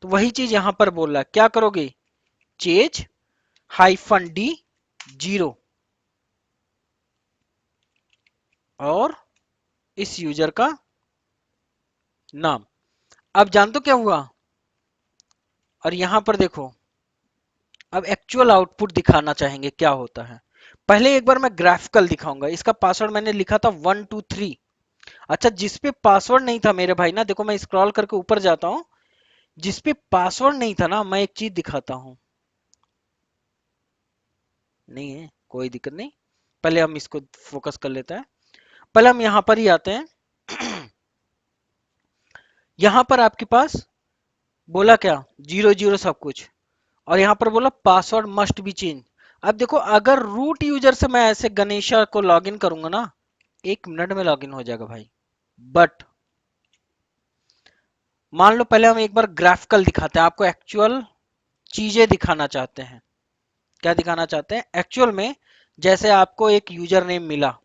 तो वही चीज यहां पर बोल रहा है, क्या करोगे चेंज हाइफन डी 0 और इस यूजर का नाम। अब जान दो क्या हुआ, और यहां पर देखो अब एक्चुअल आउटपुट दिखाना चाहेंगे क्या होता है। पहले एक बार मैं ग्राफिकल दिखाऊंगा, इसका पासवर्ड मैंने लिखा था 123। अच्छा जिस पे पासवर्ड नहीं था मेरे भाई ना, देखो मैं स्क्रॉल करके ऊपर जाता हूं, जिस पे पासवर्ड नहीं था ना, मैं एक चीज दिखाता हूं, नहीं है कोई दिक्कत नहीं, पहले हम इसको फोकस कर लेते हैं, पहले हम यहां पर ही आते हैं। यहां पर आपके पास बोला क्या 00 सब कुछ, और यहां पर बोला पासवर्ड मस्ट बी चेंज। अब देखो अगर रूट यूजर से मैं ऐसे गणेशा को लॉगिन करूंगा ना, 1 मिनट में लॉगिन हो जाएगा भाई, बट मान लो पहले हम एक बार ग्राफिकल दिखाते हैं आपको, एक्चुअल चीजें दिखाना चाहते हैं। क्या दिखाना चाहते हैं एक्चुअल में? जैसे आपको एक यूजर नेम मिला,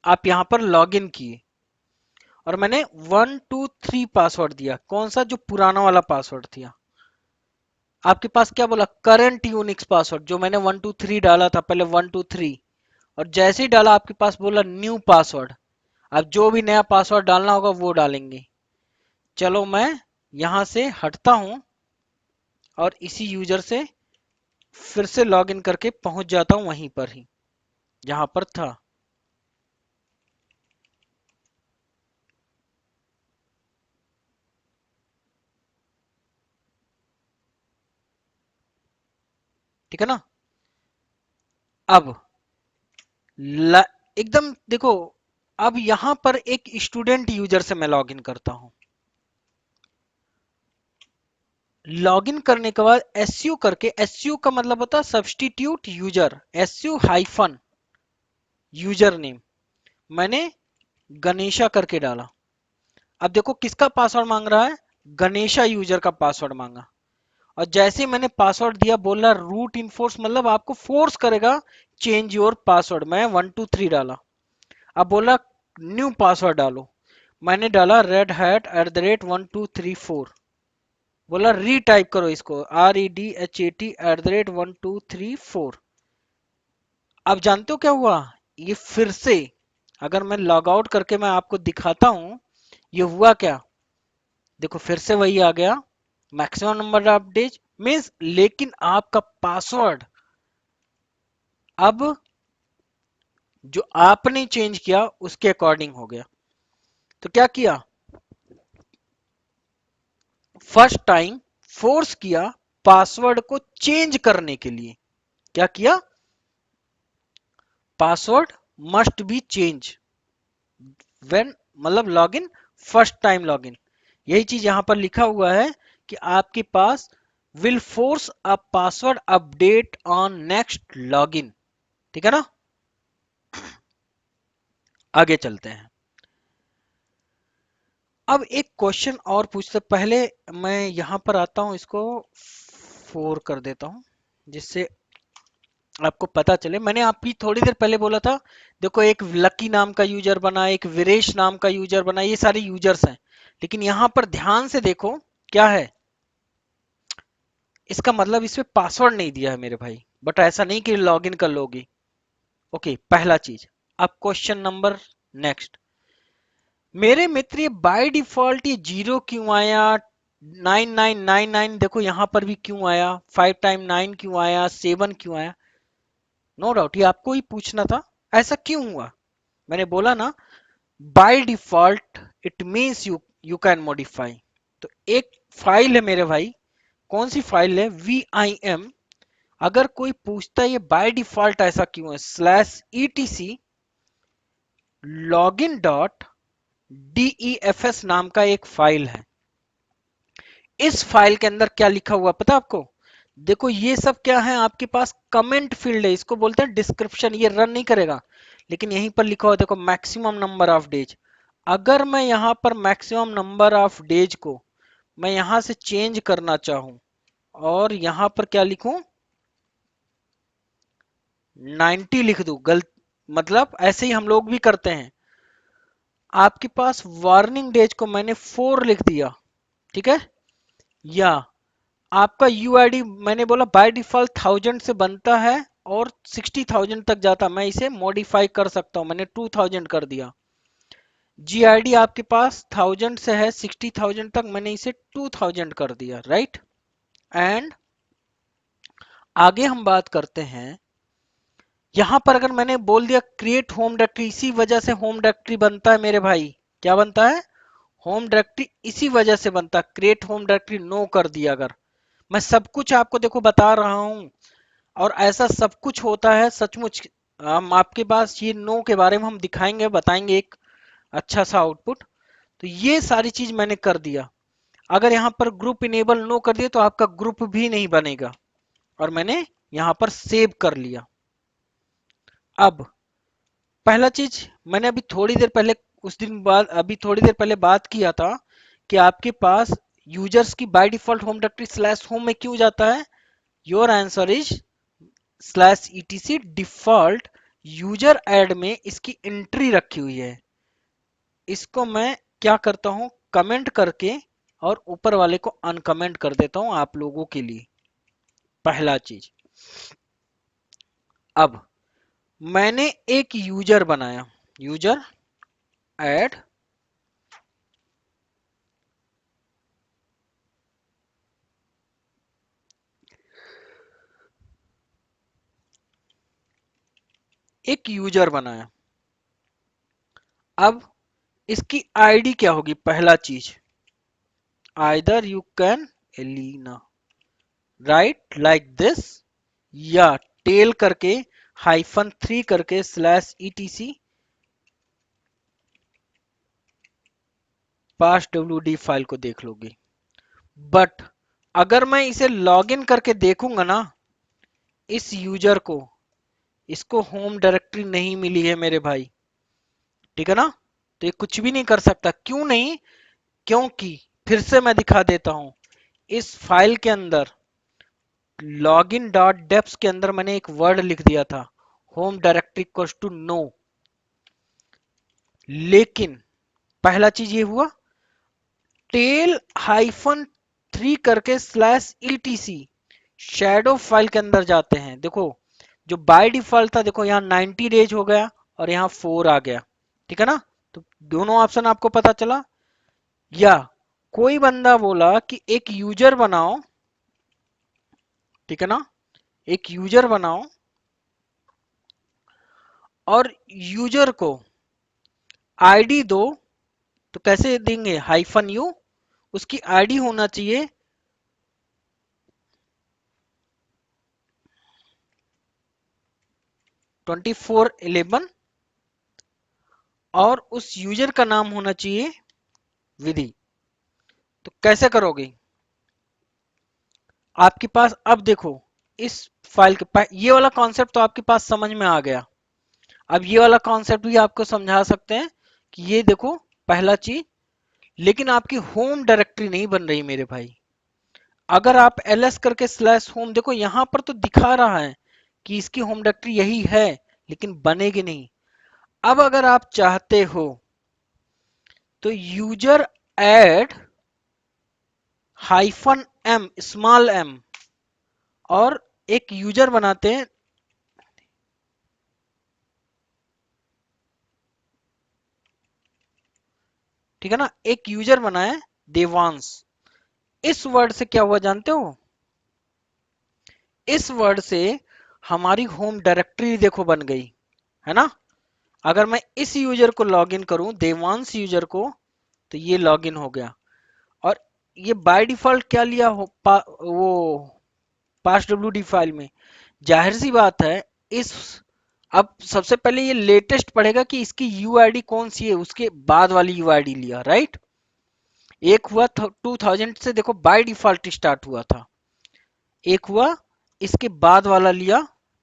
आप यहां पर लॉगिन किए और मैंने 123 पासवर्ड दिया, कौन सा? जो पुराना वाला पासवर्ड था। आपके पास क्या बोला? करंट यूनिक्स पासवर्ड, जो मैंने 123 डाला था पहले 123, और जैसे ही डाला आपके पास बोला न्यू पासवर्ड। अब जो भी नया पासवर्ड डालना होगा वो डालेंगे। चलो मैं यहां से हटता हूं और इसी यूजर से फिर से लॉगिन करके पहुंच जाता हूं वहीं पर ही जहां पर था। ठीक है ना? अब एकदम देखो, अब यहां पर एक स्टूडेंट यूजर से मैं लॉगिन करता हूं। लॉगिन करने के बाद एसयू करके, एसयू का मतलब होता है substitute user, SU hyphen user name, मैंने गणेशा करके डाला। अब देखो किसका पासवर्ड मांग रहा है? गणेशा यूजर का पासवर्ड मांगा। और जैसे ही मैंने पासवर्ड दिया बोला रूट इनफोर्स, मतलब आपको फोर्स करेगा चेंज योर पासवर्ड। मैं 123 डाला। अब बोला न्यू पासवर्ड डालो, मैंने डाला redhat@1234। बोला रीटाइप करो इसको, REDHAT@1234। अब जानते हो क्या हुआ? ये फिर से, अगर मैं लॉग आउट करके मैं आपको दिखाता हूं, ये हुआ क्या? देखो फिर से वही आ गया, maximum number of days means, लेकिन आपका पासवर्ड अब जो आपने चेंज किया उसके अकॉर्डिंग हो गया। तो क्या किया? फर्स्ट टाइम फोर्स किया पासवर्ड को चेंज करने के लिए। क्या किया? Password must be change when, मतलब लॉगिन, फर्स्ट टाइम लॉगिन। यही चीज यहां पर लिखा हुआ है कि आपके पास will force a password update on next login. ठीक है ना? आगे चलते हैं। अब एक क्वेश्चन और पूछते पहले, मैं यहां पर आता हूं, इसको 4 कर देता हूं जिससे आपको पता चले। मैंने आपकी थोड़ी देर पहले बोला था, देखो एक लकी नाम का यूजर बना, एक वीरेश नाम का यूजर बना, ये सारे यूजर्स हैं। लेकिन यहां पर ध्यान से देखो क्या है, इसका मतलब इसमें पासवर्ड नहीं दिया है मेरे भाई, बट ऐसा नहीं कि लॉगिन कर लोगी। ओके, पहला चीज। अब क्वेश्चन नंबर नेक्स्ट, मेरे मित्र ये बाय डिफॉल्ट ये 0 क्यों आया, 9999 देखो यहां पर भी क्यों आया, 5 टाइम 9 क्यों आया, 7 क्यों आया? नो डाउट ये आपको ही पूछना था, ऐसा क्यों हुआ? मैंने बोला ना, by default it means you can modify. तो एक फाइल है मेरे भाई, कौन सी फाइल है? VIM। अगर कोई पूछता है ये बाय डिफॉल्ट ऐसा क्यों है, /etc login.defs नाम का एक फाइल है। इस फाइल के अंदर क्या लिखा हुआ पता आपको? देखो ये सब क्या है, आपके पास कमेंट फील्ड है, इसको बोलते हैं डिस्क्रिप्शन, ये रन नहीं करेगा। लेकिन यहीं पर लिखा हुआ देखो मैक्सिमम नंबर ऑफ डेज। अगर मैं यहां पर मैक्सिमम नंबर ऑफ डेज को मैं यहां से चेंज करना चाहूं और यहां पर क्या लिखूं, 90 लिख दूं, गलत, मतलब ऐसे ही हम लोग भी करते हैं। आपके पास वार्निंग डेज को मैंने 4 लिख दिया, ठीक है? या आपका यूआईडी मैंने बोला बाय डिफॉल्ट 1000 से बनता है और 60,000 तक जाता, मैं इसे मॉडिफाई कर सकता हूं, मैंने 2000 कर दिया। जीआईडी आपके पास 1000 से है 60,000 तक, मैंने इसे 2000 कर दिया, राइट? एंड आगे हम बात करते हैं, यहां पर अगर मैंने बोल दिया क्रिएट होम डायरेक्टरी, इसी वजह से होम डायरेक्टरी बनता है मेरे भाई। क्या बनता है? होम डायरेक्टरी इसी वजह से बनता है। क्रिएट होम डायरेक्टरी नो कर दिया अगर, मैं सब कुछ आपको देखो बता रहा हूं, और ऐसा सब कुछ होता है सचमुच। हम आपके पास ये नो के बारे में हम दिखाएंगे, बताएंगे एक अच्छा सा आउटपुट। तो ये सारी चीज मैंने कर दिया। अगर यहां पर ग्रुप इनेबल नो कर दिया तो आपका ग्रुप भी नहीं बनेगा, और मैंने यहां पर सेव कर लिया। अब पहला चीज मैंने अभी थोड़ी देर पहले उस दिन बाद अभी थोड़ी देर पहले बात किया था कि आपके पास यूजर्स की by default home directory slash home में क्यों जाता है। Your answer is slash etc default. User add में इसकी एंट्री रखी हुई है। इसको मैं क्या करता हूं, कमेंट करके और ऊपर वाले को अनकमेंट कर देता हूं आप लोगों के लिए। पहला चीज, अब मैंने एक यूजर बनाया, यूजर ऐड एक यूजर बनाया। अब इसकी आईडी क्या होगी, पहला चीज, आइदर यू कैन एलिना राइट लाइक दिस, या टेल करके -3 करके slash ETC pass WD file को देख लोगे। बट अगर मैं इसे लॉगिन करके देखूंगा ना, इस यूजर को, इसको होम डायरेक्टरी नहीं मिली है मेरे भाई, ठीक है ना। तो ये कुछ भी नहीं कर सकता, क्यों नहीं, क्योंकि फिर से मैं दिखा देता हूं, इस फाइल के अंदर लॉगिन डॉट डेप्स के अंदर मैंने एक वर्ड लिख दिया था, home directory equals to no. लेकिन पहला चीज ये हुआ, टेल -3 करके स्लैश ईटीसी शैडो फाइल के अंदर जाते हैं। देखो जो बाय डिफॉल्ट था, देखो यहाँ 90 डेज हो गया और यहाँ 4 आ गया, ठीक है ना। तो दोनों ऑप्शन आपको पता चला। या कोई बंदा बोला कि एक यूजर बनाओ, ठीक है ना, एक यूजर बनाओ और यूजर को आईडी दो। तो कैसे देंगे, -u, उसकी आईडी होना चाहिए 2411 और उस यूजर का नाम होना चाहिए विधि। तो कैसे करोगे, आपके पास अब देखो इस फाइल के ये वाला कॉन्सेप्ट तो आपके पास समझ में आ गया। अब ये वाला कॉन्सेप्ट भी आपको समझा सकते हैं कि ये देखो पहला चीज, लेकिन आपकी होम डायरेक्टरी नहीं बन रही मेरे भाई। अगर आप ls करके स्लैश होम, देखो यहां पर तो दिखा रहा है कि इसकी होम डायरेक्टरी यही है, लेकिन बनेगी नहीं। अब अगर आप चाहते हो तो user add -m small m और एक यूजर बनाते हैं, ठीक है ना, एक यूजर बनाए देवांश। इस वर्ड से क्या हुआ जानते हो, इस वर्ड से हमारी होम डायरेक्टरी देखो बन गई, है ना। अगर मैं इस यूजर को लॉगिन करूं, देवांश यूजर को, तो ये लॉगिन हो गया। और ये बाय डिफॉल्ट क्या लिया हो, वो पास डब्ल्यूडी फाइल में, जाहिर सी बात है इस, अब सबसे पहले ये लेटेस्ट पढ़ेगा कि इसकी यूआईडी कौन सी है, उसके बाद वाली यूआईडी लिया, राइट। एक हुआ 2000 से, देखो बाय डिफॉल्ट स्टार्ट हुआ था, एक हुआ इसके बाद वाला लिया,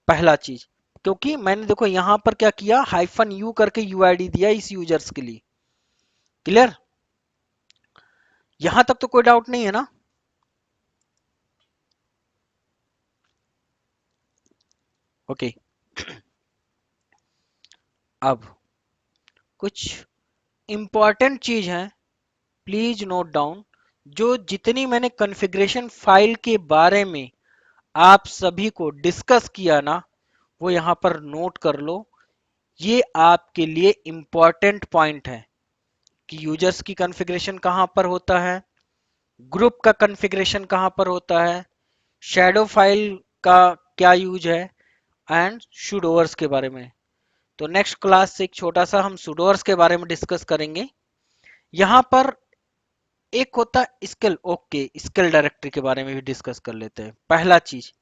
पहला चीज। क्योंकि मैंने देखो यहां पर क्या किया, -u करके यूआईडी दिया इस यूजर्स के लिए। क्लियर, यहां तक तो कोई डाउट नहीं है ना। ओके, अब कुछ इंपॉर्टेंट चीज है, प्लीज नोट डाउन। जो जितनी मैंने कॉन्फ़िगरेशन फाइल के बारे में आप सभी को डिस्कस किया ना, वो यहां पर नोट कर लो। ये आपके लिए इंपॉर्टेंट पॉइंट है कि यूजर्स की कॉन्फ़िगरेशन कहां पर होता है, ग्रुप का कॉन्फ़िगरेशन कहां पर होता है, शैडो फाइल का क्या यूज है, एंड सुडोअर्स के बारे में। तो नेक्स्ट क्लास से एक छोटा सा हम सुडोअर्स के बारे में डिस्कस करेंगे। यहां पर एक होता है स्किल, ओके स्किल डायरेक्टरी के बारे में भी डिस्कस कर लेते हैं। पहला चीज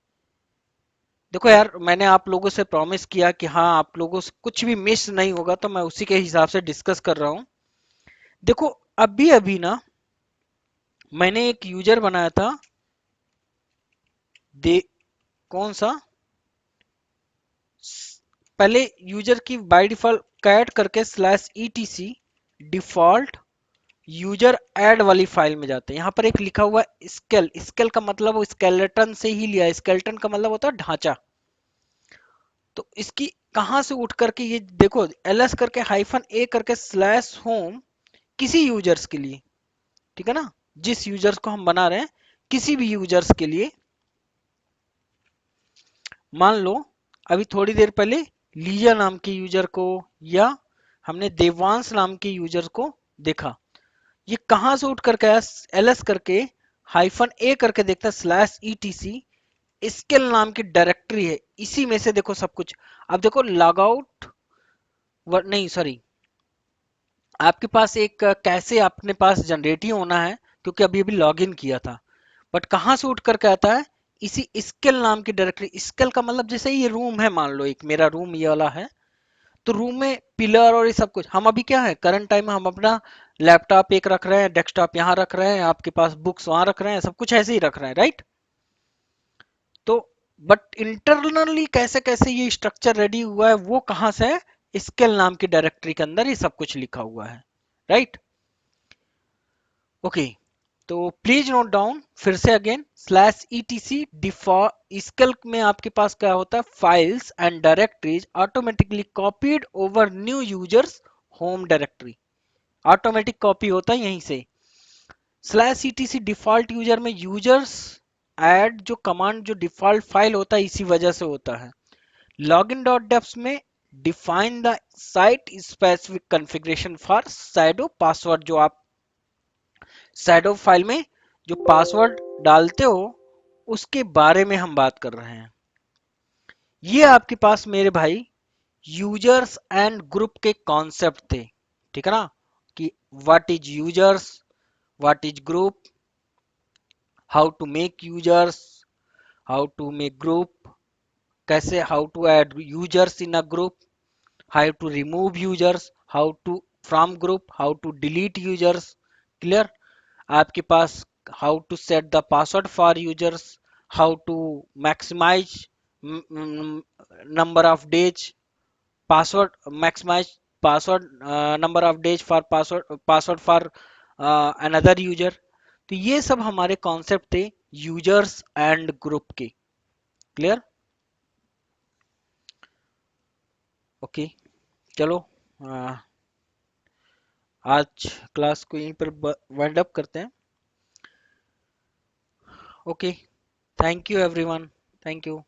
देखो यार, मैंने आप लोगों से प्रॉमिस किया कि हाँ आप लोगों से कुछ भी मिस नहीं होगा, तो मैं उसी के हिसाब से डिस्कस कर रहा हूं। देखो अभी अभी ना मैंने एक यूजर बनाया था, दे कौन सा, पहले यूजर की बाय डिफॉल्ट कैट करके slash etc default user add वाली फाइल में जाते हैं। यहाँ पर एक लिखा हुआ स्केल, स्केल का मतलब वो स्केलेटन से ही लिया है, स्केलेटन का मतलब होता है ढांचा। तो इसकी कहां से उठ करके ये देखो ls करके हाइफन ए करके स्लैश होम किसी यूजर्स के लिए, ठीक है ना, जिस यूजर्स को हम बना रहे हैं किसी भी यूजर्स के लिए। मान लो अभी थोड़ी देर पहले लीजा नाम के यूजर को या हमने देवांश नाम के यूजर को देखा, ये कहां से उठ करके आया, ls करके हाइफन ए करके देखता है स्लैश etc स्किल नाम की डायरेक्टरी है, इसी में से देखो सब कुछ। अब देखो लॉग आउट नहीं सॉरी, आपके पास एक कैसे अपने पास जनरेट ही होना है क्योंकि अभी अभी लॉग इन किया था, बट कहां से उठ करके आता है, इसी स्किल नाम की डायरेक्टरी। स्किल का मतलब जैसे ये रूम है, मान लो एक मेरा रूम ये वाला है, तो रूम में पिलर और ये सब कुछ, हम अभी क्या है करंट टाइम में हम अपना लैपटॉप एक रख रहे हैं, डेस्कटॉप यहाँ रख रहे हैं, आपके पास बुक्स वहां रख रहे हैं, सब कुछ ऐसे ही रख रहे हैं, राइट। तो बट इंटरनली कैसे कैसे ये स्ट्रक्चर रेडी हुआ है वो कहां से है, स्किल नाम की डायरेक्टरी के अंदर ये सब कुछ लिखा हुआ है, राइट। ओके, तो प्लीज नोट डाउन फिर से again slash etc default skill में आपके पास क्या होता है, files and directories automatically copied over new users home directory, automatic copy होता है यहीं से। स्लैश etc डिफॉल्ट यूजर में यूजर्स ऐड जो कमांड जो डिफॉल्ट फाइल होता है इसी वजह से होता है। लॉगिन डॉट डेप्स में define the site specific configuration for shadow password, जो आप शैडो फाइल में जो पासवर्ड डालते हो उसके बारे में हम बात कर रहे हैं। ये आपके पास मेरे भाई यूजर्स एंड ग्रुप के कॉन्सेप्ट थे, ठीक है ना, कि what is users, what is group, how to make users, how to make group, कैसे how to add users in a group, how to remove users, how to from group, how to delete users, clear। आपके पास how to set the password for users, how to maximize number of days password, maximize password number of days for password for another user। तो ये सब हमारे concept थे users and group के, clear. Okay, चलो आज class को यहीं पर वाइंड अप करते हैं। Okay, thank you everyone, thank you.